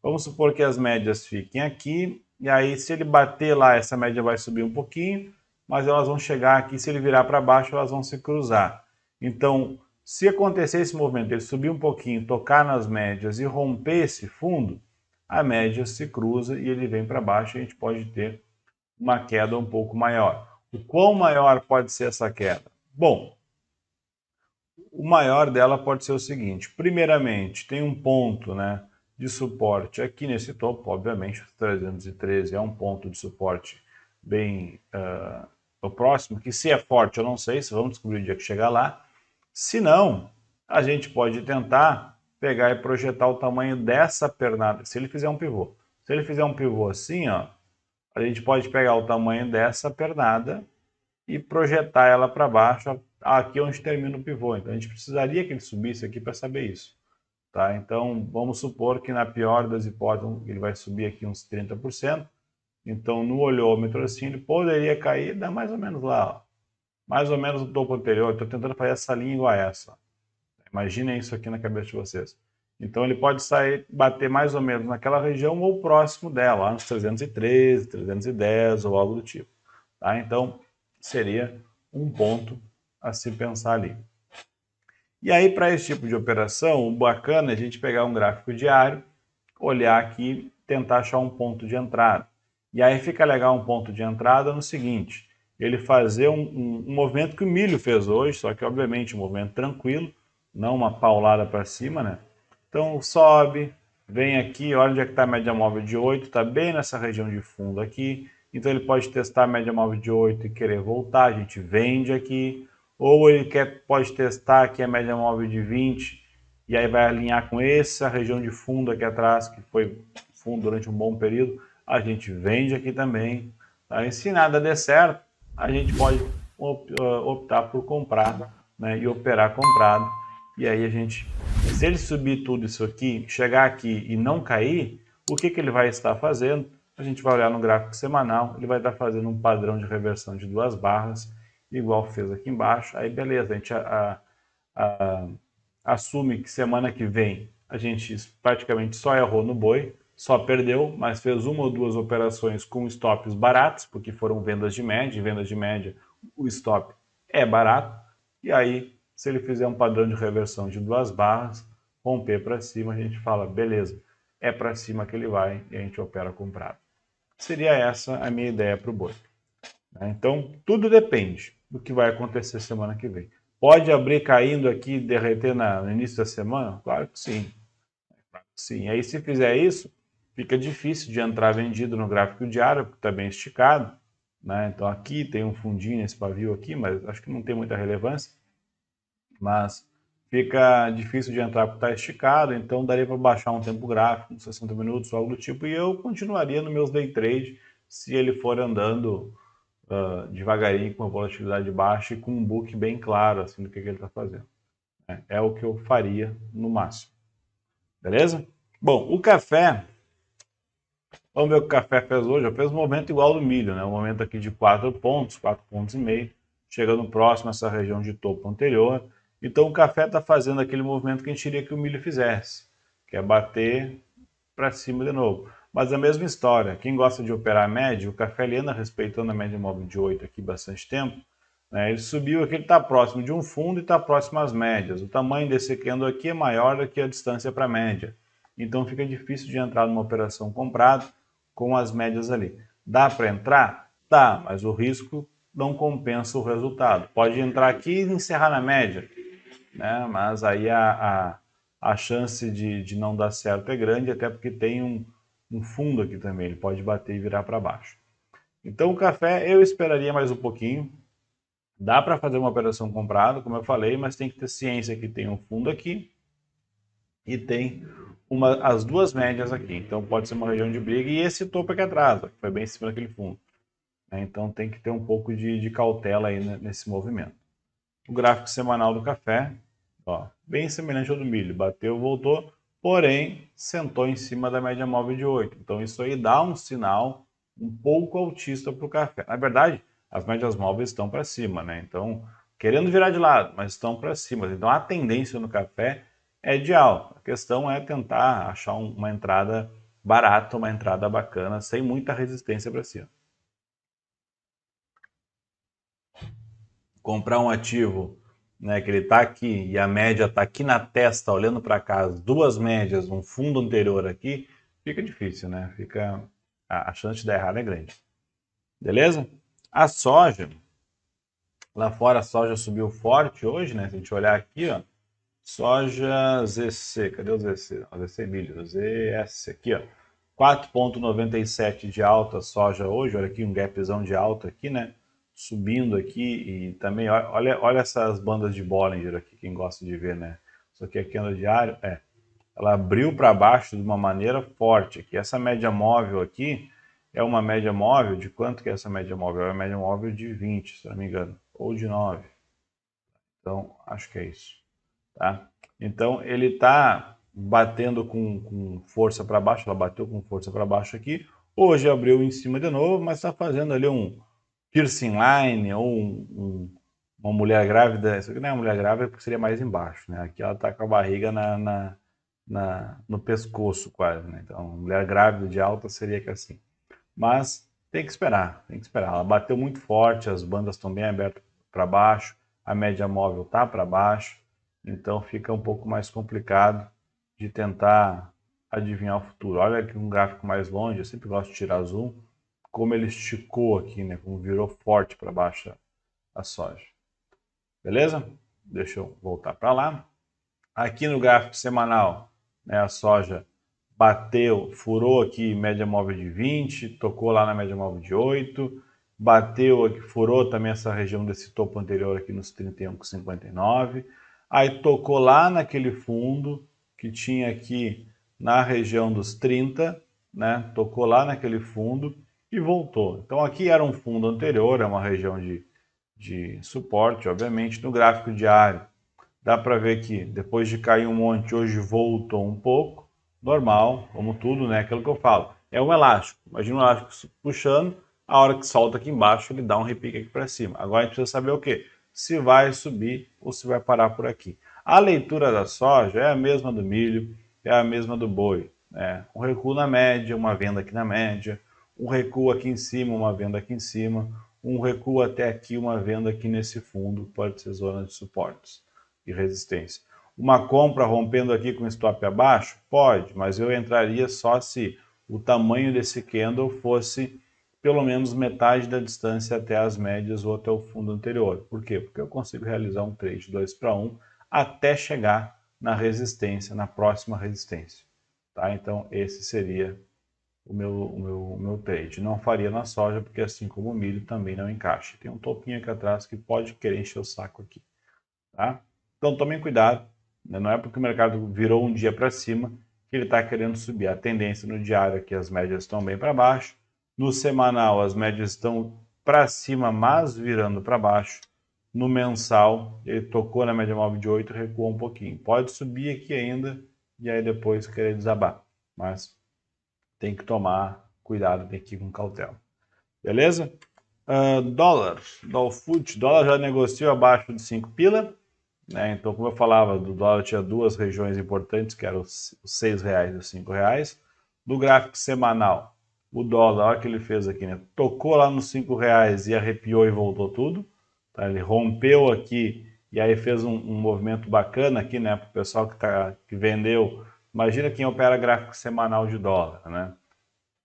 Vamos supor que as médias fiquem aqui, e aí se ele bater lá, essa média vai subir um pouquinho, mas elas vão chegar aqui, se ele virar para baixo, elas vão se cruzar. Então, se acontecer esse movimento, ele subir um pouquinho, tocar nas médias e romper esse fundo, a média se cruza e ele vem para baixo e a gente pode ter uma queda um pouco maior. O quão maior pode ser essa queda? Bom, o maior dela pode ser o seguinte, primeiramente, tem um ponto, né, de suporte aqui nesse topo, obviamente, 313 é um ponto de suporte bem o próximo, que se é forte eu não sei, se vamos descobrir o dia que chegar lá. Se não, a gente pode tentar pegar e projetar o tamanho dessa pernada, se ele fizer um pivô. Se ele fizer um pivô assim, ó, a gente pode pegar o tamanho dessa pernada e projetar ela para baixo, aqui onde termina o pivô. Então a gente precisaria que ele subisse aqui para saber isso. Tá? Então vamos supor que na pior das hipóteses ele vai subir aqui uns 30%. Então no olhômetro assim ele poderia cair, dá mais ou menos lá, ó, mais ou menos o topo anterior. Estou tentando fazer essa linha igual a essa. Imaginem isso aqui na cabeça de vocês. Então ele pode sair, bater mais ou menos naquela região ou próximo dela, lá nos 313, 310 ou algo do tipo. Tá? Então seria um ponto a se pensar ali. E aí para esse tipo de operação, o bacana é a gente pegar um gráfico diário, olhar aqui, tentar achar um ponto de entrada. E aí fica legal um ponto de entrada no seguinte, ele fazer um movimento que o milho fez hoje, só que obviamente um movimento tranquilo, não uma paulada para cima, né? Então sobe, vem aqui, olha onde é que está a média móvel de 8, está bem nessa região de fundo aqui, então ele pode testar a média móvel de 8 e querer voltar, a gente vende aqui, ou ele pode testar aqui a média móvel de 20 e aí vai alinhar com essa região de fundo aqui atrás, que foi fundo durante um bom período, a gente vende aqui também. Tá? E se nada der certo, a gente pode optar por comprar, né, e operar comprado. E aí a gente, se ele subir tudo isso aqui, chegar aqui e não cair, o que ele vai estar fazendo? A gente vai olhar no gráfico semanal, ele vai estar fazendo um padrão de reversão de 2 barras, igual fez aqui embaixo. Aí beleza, a gente assume que semana que vem a gente praticamente só errou no boi, só perdeu, mas fez uma ou duas operações com stops baratos, porque foram vendas de média, e vendas de média o stop é barato, e aí se ele fizer um padrão de reversão de 2 barras, romper para cima, a gente fala, beleza, é para cima que ele vai e a gente opera comprado. Seria essa a minha ideia para o boi. Então, tudo depende do que vai acontecer semana que vem. Pode abrir caindo aqui, derreter no início da semana? Claro que sim. Claro que sim. Aí, se fizer isso, fica difícil de entrar vendido no gráfico diário, porque está bem esticado. Né? Então, aqui tem um fundinho nesse pavio aqui, mas acho que não tem muita relevância. Mas fica difícil de entrar porque está esticado, então daria para baixar um tempo gráfico, uns 60 minutos ou algo do tipo, e eu continuaria nos meus day trade se ele for andando devagarinho, com a volatilidade baixa e com um book bem claro assim, do que ele está fazendo. É o que eu faria no máximo. Beleza? Bom, o café, vamos ver o que o café fez hoje. Fez um movimento igual do milho, né? Um momento aqui de 4 pontos, 4 pontos e meio, chegando próximo a essa região de topo anterior. Então o café está fazendo aquele movimento que a gente queria que o milho fizesse, que é bater para cima de novo. Mas a mesma história, quem gosta de operar média, o café ele anda respeitando a média móvel de 8 aqui bastante tempo, né? Ele subiu aqui, ele está próximo de um fundo e está próximo às médias. O tamanho desse candle aqui é maior do que a distância para a média. Então fica difícil de entrar numa operação comprado com as médias ali. Dá para entrar? Dá, mas o risco não compensa o resultado. Pode entrar aqui e encerrar na média, né? Mas aí a chance de não dar certo é grande, até porque tem um fundo aqui também, ele pode bater e virar para baixo. Então o café eu esperaria mais um pouquinho, dá para fazer uma operação comprada, como eu falei, mas tem que ter ciência que tem um fundo aqui e tem as duas médias aqui, então pode ser uma região de briga e esse topo aqui atrás, que foi bem em cima daquele fundo. Então tem que ter um pouco de cautela aí nesse movimento. O gráfico semanal do café, ó, bem semelhante ao do milho, bateu, voltou, porém sentou em cima da média móvel de 8. Então isso aí dá um sinal um pouco altista para o café. Na verdade, as médias móveis estão para cima, né? Então, querendo virar de lado, mas estão para cima. Então a tendência no café é de alta. A questão é tentar achar uma entrada barata, uma entrada bacana, sem muita resistência para cima. Comprar um ativo, né, que ele está aqui e a média está aqui na testa, olhando para cá, as duas médias, um fundo anterior aqui, fica difícil, né? A chance de dar errado é grande. Beleza? A soja, lá fora a soja subiu forte hoje, né? Se a gente olhar aqui, ó, soja ZC, cadê o ZC? O ZC milho, o ZS aqui, ó, 4,97 de alta soja hoje, olha aqui um gapzão de alta aqui, né? Subindo aqui e também, olha essas bandas de Bollinger aqui, quem gosta de ver, né? Isso aqui é candle diário, ela abriu para baixo de uma maneira forte aqui. Essa média móvel aqui, é uma média móvel. De quanto que é essa média móvel? É uma média móvel de 20, se não me engano, ou de 9. Então, acho que é isso. Tá? Então, ele está batendo com força para baixo, ela bateu com força para baixo aqui. Hoje abriu em cima de novo, mas está fazendo ali um piercing line ou uma mulher grávida. Isso aqui não é uma mulher grávida porque seria mais embaixo, né? Aqui ela está com a barriga no pescoço quase, né? Então, mulher grávida de alta seria que assim. Mas tem que esperar, tem que esperar. Ela bateu muito forte, as bandas estão bem abertas para baixo, a média móvel está para baixo, então fica um pouco mais complicado de tentar adivinhar o futuro. Olha aqui um gráfico mais longe, eu sempre gosto de tirar zoom, como ele esticou aqui, né? Como virou forte para baixo a soja. Beleza? Deixa eu voltar para lá. Aqui no gráfico semanal, né, a soja bateu, furou aqui média móvel de 20, tocou lá na média móvel de 8, bateu aqui, furou também essa região desse topo anterior aqui nos 31,59, aí tocou lá naquele fundo que tinha aqui na região dos 30, né, tocou lá naquele fundo e voltou. Então aqui era um fundo anterior, é uma região de suporte, obviamente, no gráfico diário. Dá para ver que depois de cair um monte, hoje voltou um pouco. Normal, como tudo, né? Aquilo que eu falo. É um elástico. Imagina um elástico puxando, a hora que solta aqui embaixo, ele dá um repique aqui para cima. Agora a gente precisa saber o quê? Se vai subir ou se vai parar por aqui. A leitura da soja é a mesma do milho, é a mesma do boi. Né? Um recuo na média, uma venda aqui na média, um recuo aqui em cima, uma venda aqui em cima, um recuo até aqui, uma venda aqui nesse fundo, pode ser zona de suportes e resistência. Uma compra rompendo aqui com stop abaixo? Pode, mas eu entraria só se o tamanho desse candle fosse pelo menos metade da distância até as médias ou até o fundo anterior. Por quê? Porque eu consigo realizar um trade 2 para 1 até chegar na resistência, na próxima resistência. Tá? Então esse seria o meu trade. Não faria na soja, porque assim como o milho também não encaixa. Tem um topinho aqui atrás que pode querer encher o saco aqui. Tá? Então tomem cuidado, né? Não é porque o mercado virou um dia para cima que ele está querendo subir. A tendência no diário aqui, as médias estão bem para baixo. No semanal, as médias estão para cima, mas virando para baixo. No mensal, ele tocou na média móvel de 8 e recuou um pouquinho. Pode subir aqui ainda e aí depois querer desabar. Mas tem que tomar cuidado, tem que ir com cautela. Beleza? Dólar, dólar já negociou abaixo de 5 pila. Né? Então, como eu falava, do dólar tinha duas regiões importantes, que eram os R$6 e os R$5. No gráfico semanal, o dólar, olha o que ele fez aqui, né? Tocou lá nos R$5 e arrepiou e voltou tudo. Tá? Ele rompeu aqui e aí fez um movimento bacana aqui, né? Para o pessoal que vendeu. Imagina quem opera gráfico semanal de dólar, né?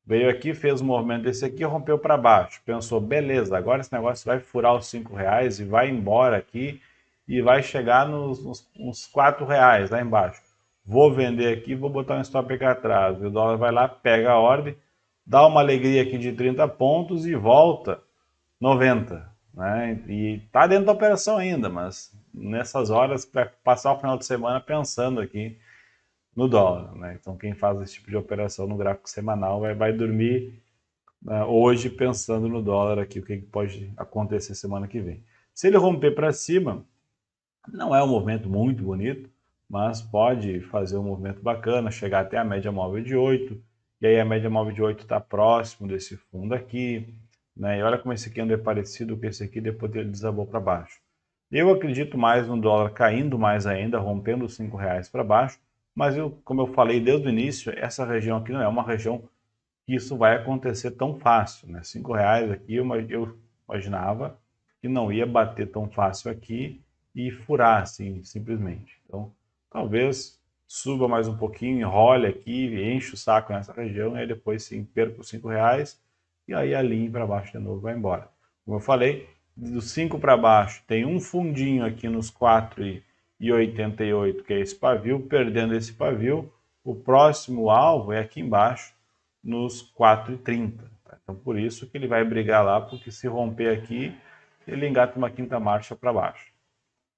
Veio aqui, fez um movimento desse aqui, rompeu para baixo. Pensou, beleza, agora esse negócio vai furar os R$5 e vai embora aqui e vai chegar nos R$4 lá embaixo. Vou vender aqui, vou botar um stop aqui atrás. O dólar vai lá, pega a ordem, dá uma alegria aqui de 30 pontos e volta 90. Né? E tá dentro da operação ainda, mas nessas horas, para passar o final de semana pensando aqui no dólar. Né? Então, quem faz esse tipo de operação no gráfico semanal vai dormir hoje pensando no dólar aqui, o que pode acontecer semana que vem. Se ele romper para cima, não é um movimento muito bonito, mas pode fazer um movimento bacana, chegar até a média móvel de 8, e aí a média móvel de 8 está próximo desse fundo aqui, né? E olha como esse candle é parecido com esse aqui, depois ele desabou para baixo. Eu acredito mais no dólar caindo mais ainda, rompendo os R$5 para baixo, mas como eu falei desde o início, essa região aqui não é uma região que isso vai acontecer tão fácil, né? R$5 aqui eu imaginava que não ia bater tão fácil aqui e furar assim, simplesmente. Então, talvez suba mais um pouquinho, enrole aqui, enche o saco nessa região, e aí depois sim perca os R$5 e aí a linha para baixo de novo vai embora. Como eu falei, dos 5 para baixo tem um fundinho aqui nos 4,88, que é esse pavio. Perdendo esse pavio, o próximo alvo é aqui embaixo, nos 4,30. Tá? Então, por isso que ele vai brigar lá, porque se romper aqui, ele engata uma quinta marcha para baixo.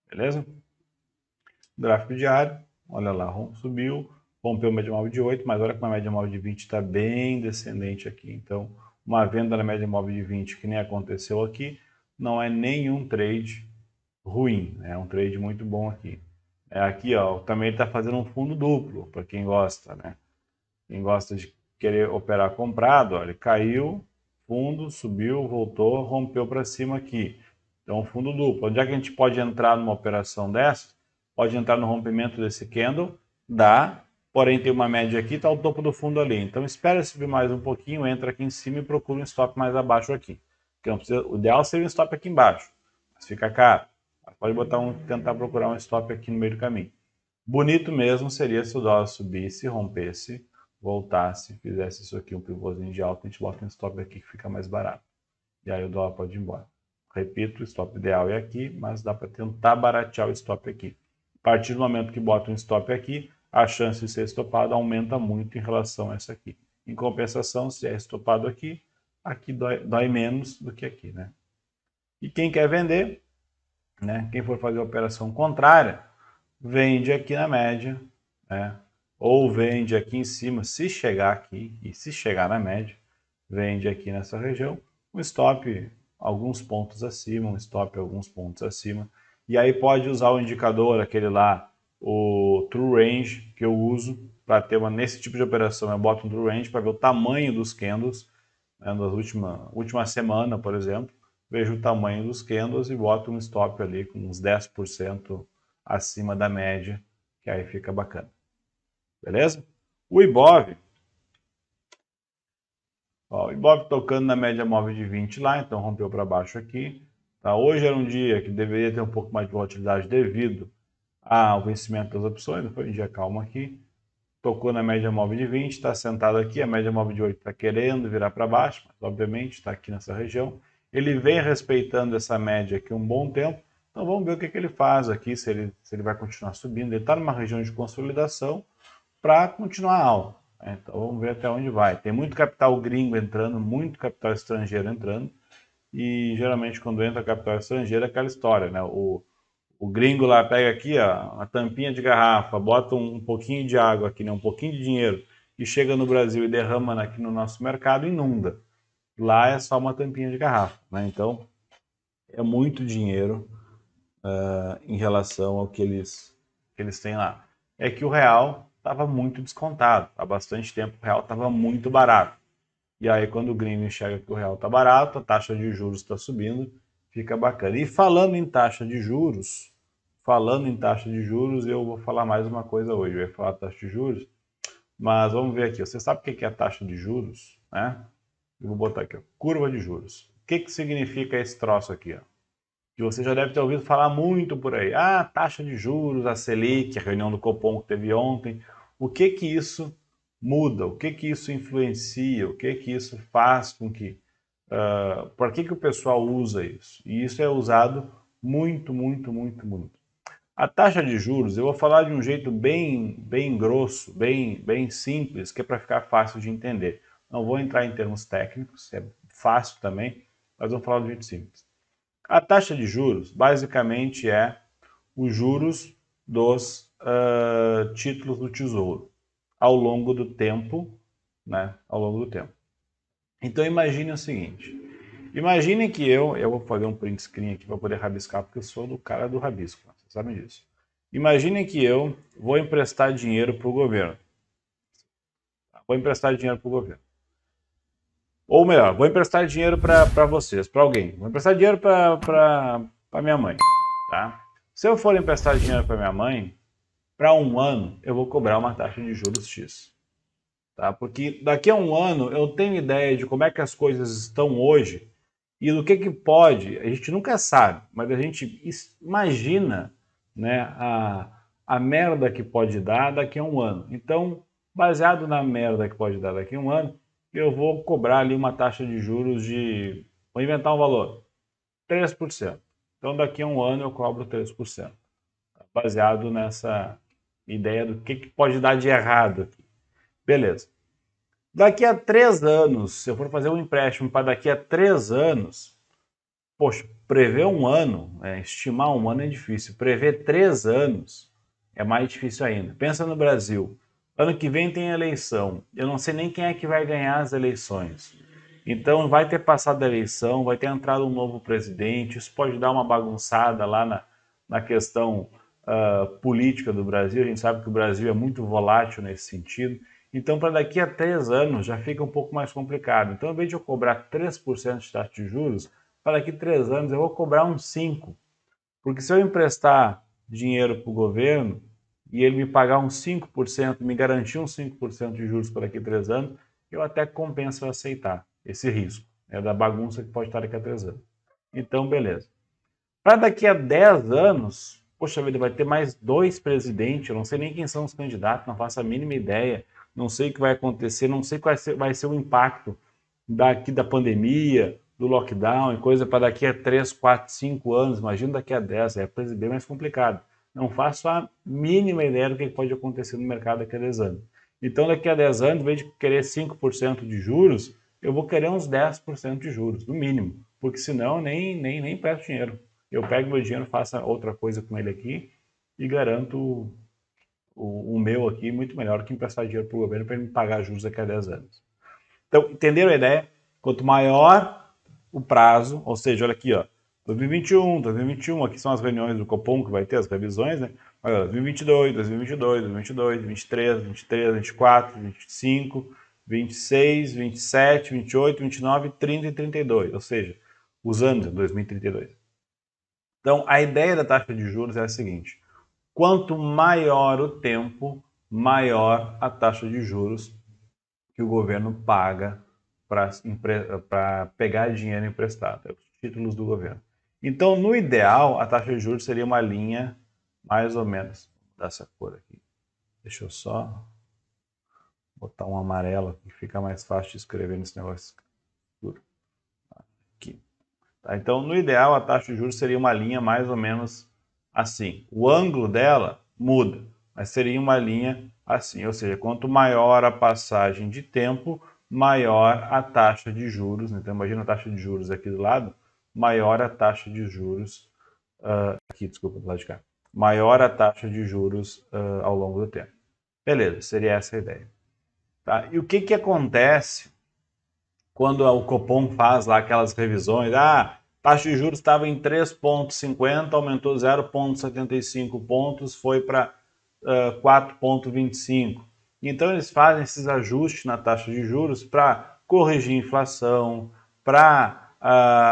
Beleza? Gráfico diário, olha lá, subiu, rompeu a média móvel de 8, mas olha que a média móvel de 20 está bem descendente aqui. Então, uma venda na média móvel de 20, que nem aconteceu aqui, não é nenhum trade ruim, é um trade muito bom aqui. Aqui, ó, também ele está fazendo um fundo duplo, para quem gosta, né? Quem gosta de querer operar comprado, ó, ele caiu, fundo, subiu, voltou, rompeu para cima aqui. Então, fundo duplo. Onde é que a gente pode entrar numa operação dessa? Pode entrar no rompimento desse candle, dá, porém tem uma média aqui, está o topo do fundo ali. Então, espera subir mais um pouquinho, entra aqui em cima e procura um stop mais abaixo aqui. Não precisa, o ideal seria um stop aqui embaixo, mas fica caro. Pode botar tentar procurar um stop aqui no meio do caminho. Bonito mesmo seria se o dólar subisse, rompesse, voltasse, fizesse isso aqui, um pivôzinho de alta, a gente bota um stop aqui que fica mais barato. E aí o dólar pode ir embora. Repito, o stop ideal é aqui, mas dá para tentar baratear o stop aqui. A partir do momento que bota um stop aqui, a chance de ser estopado aumenta muito em relação a essa aqui. Em compensação, se é estopado aqui, aqui dói menos do que aqui, né? E quem quer vender, né? Quem for fazer a operação contrária, vende aqui na média, né? Ou vende aqui em cima, se chegar aqui, e se chegar na média, vende aqui nessa região, um stop alguns pontos acima, um stop alguns pontos acima, e aí pode usar o indicador, aquele lá, o True Range, que eu uso para ter nesse tipo de operação, eu boto um True Range para ver o tamanho dos candles, né, nas última semana, por exemplo, vejo o tamanho dos candles e boto um stop ali com uns 10% acima da média, que aí fica bacana. Beleza? O Ibov, ó, o Ibov tocando na média móvel de 20 lá, então rompeu para baixo aqui. Tá? Hoje era um dia que deveria ter um pouco mais de volatilidade devido ao vencimento das opções, foi um dia calmo aqui. Tocou na média móvel de 20, está sentado aqui, a média móvel de 8 está querendo virar para baixo, mas obviamente está aqui nessa região. Ele vem respeitando essa média aqui um bom tempo, então vamos ver o que ele faz aqui, se ele vai continuar subindo. Ele está numa região de consolidação para continuar alto. Então vamos ver até onde vai. Tem muito capital gringo entrando, muito capital estrangeiro entrando, e geralmente quando entra capital estrangeiro é aquela história, né? O gringo lá pega aqui, ó, a tampinha de garrafa, bota um pouquinho de água aqui, né, um pouquinho de dinheiro, e chega no Brasil e derrama aqui no nosso mercado, inunda. Lá é só uma tampinha de garrafa, né? Então é muito dinheiro em relação ao que eles têm lá. É que o real estava muito descontado. Há bastante tempo o real estava muito barato. E aí quando o gringo enxerga que o real está barato, a taxa de juros está subindo, fica bacana. E falando em taxa de juros, eu vou falar mais uma coisa hoje. Eu ia falar taxa de juros, mas vamos ver aqui. Você sabe o que é a taxa de juros, né? Eu vou botar aqui, ó, curva de juros. O que significa esse troço aqui, ó? Que você já deve ter ouvido falar muito por aí. Ah, taxa de juros, a Selic, a reunião do Copom que teve ontem. O que isso muda? O que isso influencia? O que isso faz com que... por que o pessoal usa isso? E isso é usado muito, muito, muito, muito. A taxa de juros, eu vou falar de um jeito bem grosso, bem simples, que é para ficar fácil de entender. Não vou entrar em termos técnicos, é fácil também, mas vamos falar de um jeito simples. A taxa de juros, basicamente, é os juros dos títulos do Tesouro ao longo do tempo, né? Ao longo do tempo. Então, imagine o seguinte. Imagine que eu vou fazer um print screen aqui para poder rabiscar, porque eu sou do cara do rabisco, vocês sabem disso. Imagine que eu vou emprestar dinheiro para o governo. Vou emprestar dinheiro para o governo. Ou melhor, vou emprestar dinheiro para vocês, para alguém. Vou emprestar dinheiro para minha mãe, tá? Se eu for emprestar dinheiro para minha mãe, para um ano eu vou cobrar uma taxa de juros X. Tá? Porque daqui a um ano eu tenho ideia de como é que as coisas estão hoje e do que pode, a gente nunca sabe, mas a gente imagina, né, a merda que pode dar daqui a um ano. Então, baseado na merda que pode dar daqui a um ano, eu vou cobrar ali uma taxa de juros de, vou inventar um valor, 3%. Então, daqui a um ano eu cobro 3%, baseado nessa ideia do que pode dar de errado aqui. Beleza. Daqui a 3 anos, se eu for fazer um empréstimo para daqui a 3 anos, poxa, prever um ano, estimar um ano é difícil. Prever 3 anos é mais difícil ainda. Pensa no Brasil. Ano que vem tem eleição. Eu não sei nem quem é que vai ganhar as eleições. Então vai ter passado a eleição, vai ter entrado um novo presidente, isso pode dar uma bagunçada lá na questão política do Brasil. A gente sabe que o Brasil é muito volátil nesse sentido. Então, para daqui a 3 anos já fica um pouco mais complicado. Então, ao invés de eu cobrar 3% de taxa de juros, para daqui a 3 anos eu vou cobrar uns 5%. Porque se eu emprestar dinheiro para o governo e ele me pagar uns 5%, me garantir uns 5% de juros para daqui a 3 anos, eu até compenso aceitar esse risco, da bagunça que pode estar daqui a 3 anos. Então, beleza. Para daqui a 10 anos, poxa vida, vai ter mais 2 presidentes, eu não sei nem quem são os candidatos, não faço a mínima ideia, não sei o que vai acontecer, não sei qual vai ser o impacto daqui da pandemia, do lockdown e coisa para daqui a 3, 4, 5 anos, imagina daqui a 10, é bem mais complicado. Não faço a mínima ideia do que pode acontecer no mercado daqui a 10 anos. Então, daqui a 10 anos, em vez de querer 5% de juros, eu vou querer uns 10% de juros, no mínimo, porque senão eu nem presto dinheiro. Eu pego meu dinheiro, faço outra coisa com ele aqui e garanto o meu aqui muito melhor que emprestar dinheiro para o governo para ele me pagar juros daqui a 10 anos. Então, entenderam a ideia? Quanto maior o prazo, ou seja, olha aqui, ó, 2021, aqui são as reuniões do Copom que vai ter, as revisões, né? 2022, 2022, 2022, 2023, 2023, 2024, 2025, 26, 27, 28, 29, 30 e 32, ou seja, os anos de 2032. Então, a ideia da taxa de juros é a seguinte: quanto maior o tempo, maior a taxa de juros que o governo paga para pegar dinheiro emprestado, os títulos do governo. Então, no ideal, a taxa de juros seria uma linha mais ou menos dessa cor aqui. Deixa eu só botar um amarelo que fica mais fácil de escrever nesse negócio escuro. Aqui. Tá? Então, no ideal, a taxa de juros seria uma linha mais ou menos assim. O ângulo dela muda, mas seria uma linha assim, ou seja, quanto maior a passagem de tempo, maior a taxa de juros. Então, imagina a taxa de juros aqui do lado, maior a taxa de juros, aqui, desculpa, do lado de cá, maior a taxa de juros ao longo do tempo. Beleza, seria essa a ideia. Tá? E o que acontece quando o Copom faz lá aquelas revisões? Taxa de juros estava em 3,50, aumentou 0,75 pontos, foi para 4,25. Então eles fazem esses ajustes na taxa de juros para corrigir a inflação, para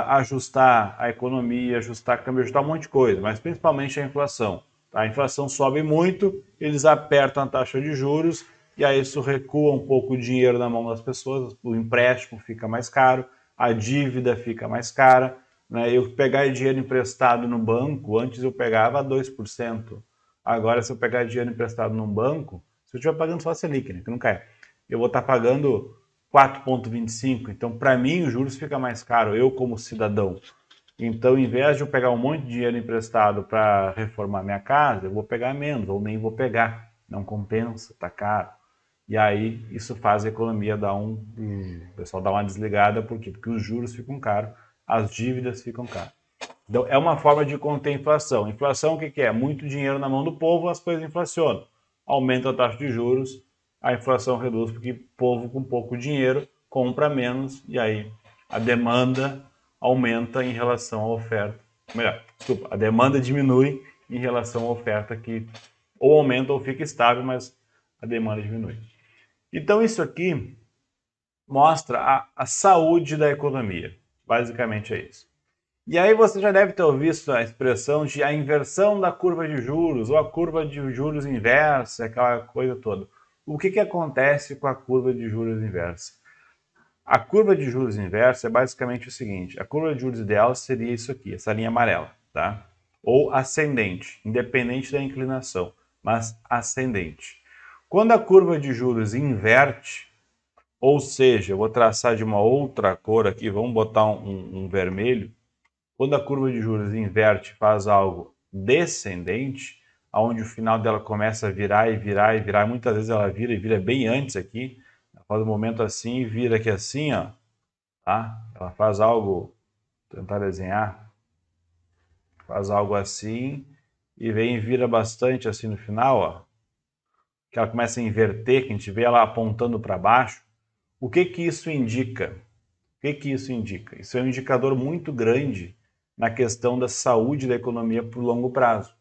ajustar a economia, ajustar a câmbio, ajustar um monte de coisa, mas principalmente a inflação. A inflação sobe muito, eles apertam a taxa de juros e aí isso recua um pouco o dinheiro na mão das pessoas, o empréstimo fica mais caro, a dívida fica mais cara. Né? Eu pegar dinheiro emprestado no banco, antes eu pegava 2%. Agora, se eu pegar dinheiro emprestado num banco, se eu estiver pagando só a Selic, né, que não cai, eu vou estar pagando 4,25. Então, para mim, os juros fica mais caro, eu como cidadão. Então, em vez de eu pegar um monte de dinheiro emprestado para reformar minha casa, eu vou pegar menos, ou nem vou pegar. Não compensa, tá caro. E aí, isso faz a economia dar o pessoal dar uma desligada, por quê? Porque os juros ficam caros, as dívidas ficam caras. Então, é uma forma de conter a inflação. Inflação, o que é? Muito dinheiro na mão do povo, as coisas inflacionam. Aumenta a taxa de juros, a inflação reduz, porque o povo com pouco dinheiro compra menos, e aí a demanda aumenta em relação à oferta. Melhor, desculpa, a demanda diminui em relação à oferta, que ou aumenta ou fica estável, mas a demanda diminui. Então, isso aqui mostra a saúde da economia. Basicamente é isso. E aí você já deve ter visto a expressão de a inversão da curva de juros, ou a curva de juros inversa, aquela coisa toda. O que acontece com a curva de juros inversa? A curva de juros inversa é basicamente o seguinte: a curva de juros ideal seria isso aqui, essa linha amarela, tá? Ou ascendente, independente da inclinação, mas ascendente. Quando a curva de juros inverte, ou seja, eu vou traçar de uma outra cor aqui, vamos botar um vermelho. Quando a curva de juros inverte, faz algo descendente, onde o final dela começa a virar e virar e virar, muitas vezes ela vira e vira bem antes aqui, ela faz um momento assim e vira aqui assim, ó, tá? Ela faz algo, vou tentar desenhar, faz algo assim e vem e vira bastante assim no final, ó, que ela começa a inverter, que a gente vê ela apontando para baixo. O que isso indica? que isso indica? Isso é um indicador muito grande na questão da saúde da economia por longo prazo.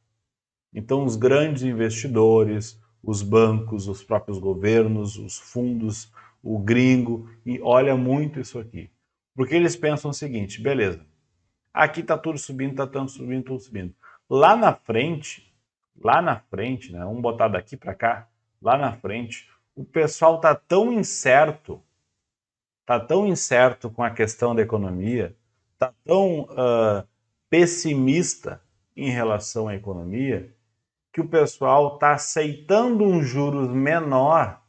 Então, os grandes investidores, os bancos, os próprios governos, os fundos, o gringo, e olha muito isso aqui. Porque eles pensam o seguinte, beleza, aqui está tudo subindo, está tudo subindo, tudo subindo. Lá na frente, né, vamos botar daqui para cá, lá na frente, o pessoal está tão incerto com a questão da economia, está tão pessimista em relação à economia, que o pessoal está aceitando um juros menor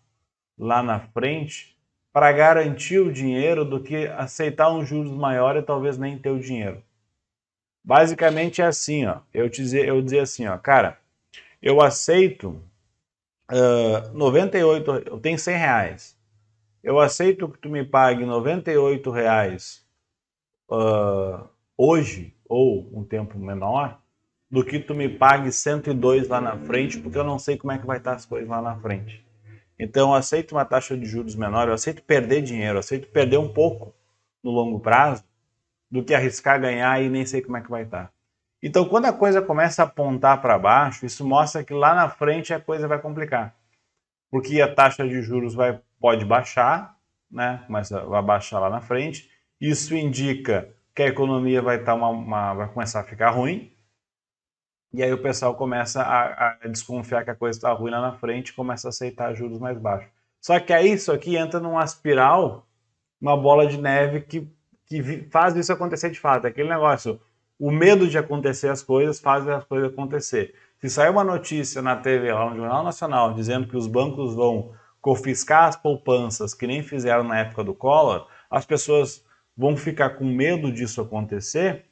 lá na frente para garantir o dinheiro do que aceitar um juros maior e talvez nem ter o dinheiro. Basicamente é assim, ó. Eu dizer assim, ó, cara, eu aceito 98, eu tenho 100 reais. Eu aceito que tu me pague 98 reais hoje ou um tempo menor do que tu me pague 102 lá na frente, porque eu não sei como é que vai estar as coisas lá na frente. Então eu aceito uma taxa de juros menor, eu aceito perder dinheiro, eu aceito perder um pouco no longo prazo do que arriscar ganhar e nem sei como é que vai estar. Então quando a coisa começa a apontar para baixo, isso mostra que lá na frente a coisa vai complicar. Porque a taxa de juros pode baixar, né? Mas vai baixar lá na frente. Isso indica que a economia vai começar a ficar ruim. E aí o pessoal começa a desconfiar que a coisa está ruim lá na frente e começa a aceitar juros mais baixos. Só que aí isso aqui entra numa espiral, uma bola de neve que faz isso acontecer de fato. Aquele negócio, o medo de acontecer as coisas faz as coisas acontecer. Se sair uma notícia na TV, lá no Jornal Nacional, dizendo que os bancos vão confiscar as poupanças, que nem fizeram na época do Collor, as pessoas vão ficar com medo disso acontecer,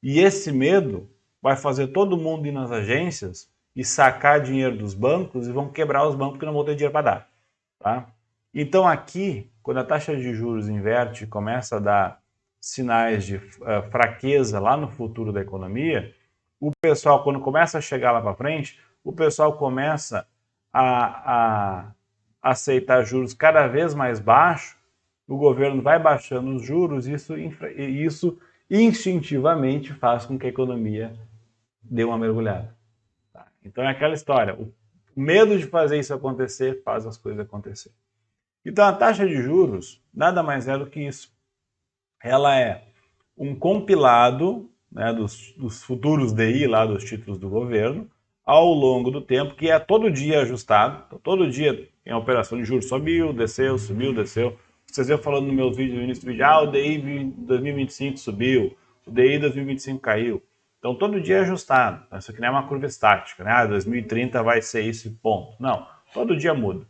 e esse medo vai fazer todo mundo ir nas agências e sacar dinheiro dos bancos e vão quebrar os bancos porque não vão ter dinheiro para dar. Tá? Então aqui, quando a taxa de juros inverte e começa a dar sinais de fraqueza lá no futuro da economia, o pessoal, quando começa a chegar lá para frente, o pessoal começa a aceitar juros cada vez mais baixos, o governo vai baixando os juros, e isso instintivamente faz com que a economia dê uma mergulhada. Tá? Então é aquela história, o medo de fazer isso acontecer faz as coisas acontecer. Então a taxa de juros nada mais é do que isso. Ela é um compilado, né, dos futuros DI, lá dos títulos do governo, ao longo do tempo, que é todo dia ajustado. Então, todo dia em operação de juros subiu, desceu, subiu, desceu. Vocês viram falando no meu vídeo, no início do vídeo, o DI 2025 subiu, o DI 2025 caiu. Então todo dia é ajustado. Isso aqui não é uma curva estática, né? 2030 vai ser isso e ponto. Não, todo dia muda.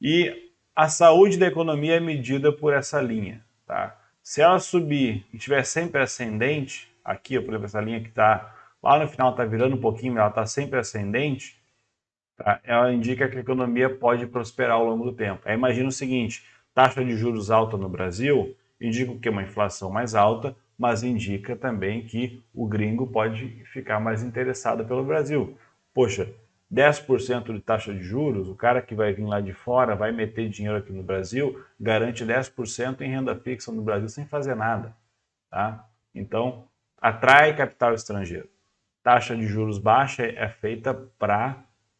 E a saúde da economia é medida por essa linha, tá? Se ela subir e estiver sempre ascendente, aqui, por exemplo, essa linha que está lá no final está virando um pouquinho, mas ela está sempre ascendente, tá? Ela indica que a economia pode prosperar ao longo do tempo. Aí imagina o seguinte, taxa de juros alta no Brasil indica que é uma inflação mais alta, mas indica também que o gringo pode ficar mais interessado pelo Brasil. Poxa, 10% de taxa de juros, o cara que vai vir lá de fora, vai meter dinheiro aqui no Brasil, garante 10% em renda fixa no Brasil sem fazer nada. Tá? Então, atrai capital estrangeiro. Taxa de juros baixa é feita para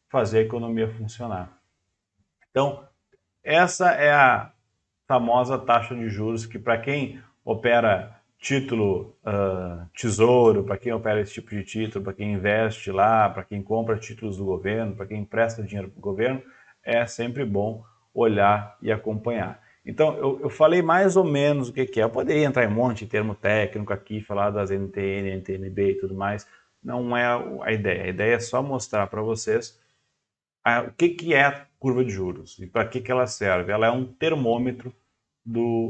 fazer a economia funcionar. Então, essa é a famosa taxa de juros que, para quem opera título tesouro, para quem opera esse tipo de título, para quem investe lá, para quem compra títulos do governo, para quem empresta dinheiro para o governo, é sempre bom olhar e acompanhar. Então, eu falei mais ou menos o que é. Eu poderia entrar em um monte de termo técnico aqui, falar das NTN, NTNB e tudo mais. Não é a ideia. A ideia é só mostrar para vocês o que é a curva de juros e para que ela serve. Ela é um termômetro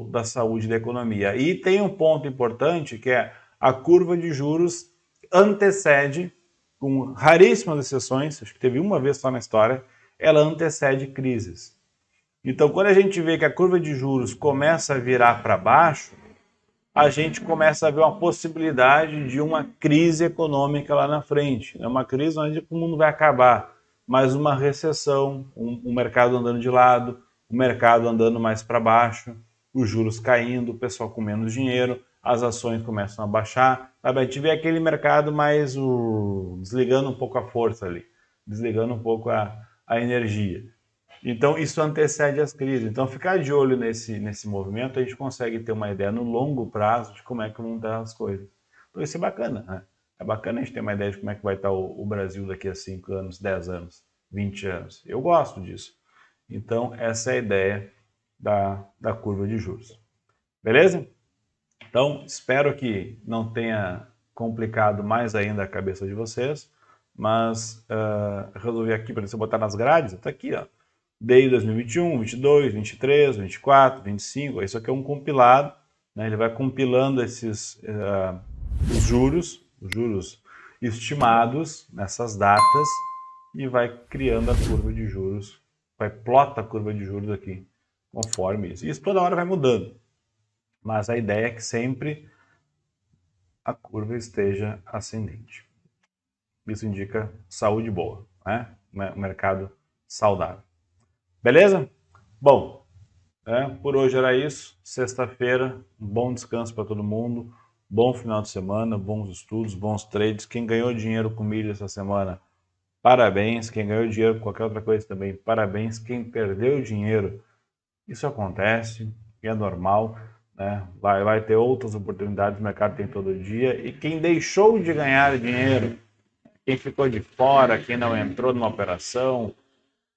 da saúde da economia. E tem um ponto importante que é a curva de juros antecede, com raríssimas exceções, acho que teve uma vez só na história, ela antecede crises. Então, quando a gente vê que a curva de juros começa a virar para baixo, a gente começa a ver uma possibilidade de uma crise econômica lá na frente. É uma crise onde o mundo vai acabar, mas uma recessão, um mercado andando de lado, o mercado andando mais para baixo, os juros caindo, o pessoal com menos dinheiro, as ações começam a baixar, sabe? A gente vê aquele mercado mais desligando um pouco a força ali, desligando um pouco a energia. Então, isso antecede as crises. Então, ficar de olho nesse movimento, a gente consegue ter uma ideia no longo prazo de como é que vão estar as coisas. Então, isso é bacana, né? É bacana a gente ter uma ideia de como é que vai estar o Brasil daqui a 5 anos, 10 anos, 20 anos. Eu gosto disso. Então, essa é a ideia da curva de juros. Beleza? Então, espero que não tenha complicado mais ainda a cabeça de vocês, mas resolvi aqui para você botar nas grades, está aqui, ó. DI 2021, 22, 23, 24, 25, isso aqui é um compilado, né? Ele vai compilando os juros estimados nessas datas e vai criando a curva de juros, vai plota a curva de juros aqui, conforme isso. Isso toda hora vai mudando, mas a ideia é que sempre a curva esteja ascendente. Isso indica saúde boa, né? Um mercado saudável. Beleza? Bom, por hoje era isso. Sexta-feira, um bom descanso para todo mundo, bom final de semana, bons estudos, bons trades. Quem ganhou dinheiro com milho essa semana, parabéns. Quem ganhou dinheiro com qualquer outra coisa também, parabéns. Quem perdeu dinheiro, isso acontece, é normal, né? Vai ter outras oportunidades, o mercado tem todo dia. E quem deixou de ganhar dinheiro, quem ficou de fora, quem não entrou numa operação,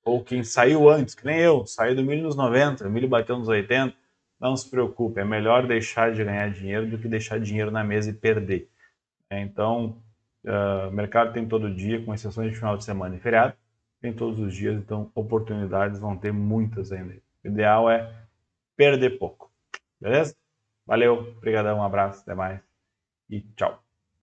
ou quem saiu antes, que nem eu, saí do milho nos 90, o milho bateu nos 80, não se preocupe, é melhor deixar de ganhar dinheiro do que deixar dinheiro na mesa e perder. Então, o mercado tem todo dia, com exceções de final de semana e feriado, tem todos os dias, então oportunidades vão ter muitas ainda. O ideal é perder pouco, beleza? Valeu, obrigadão, um abraço, até mais e tchau.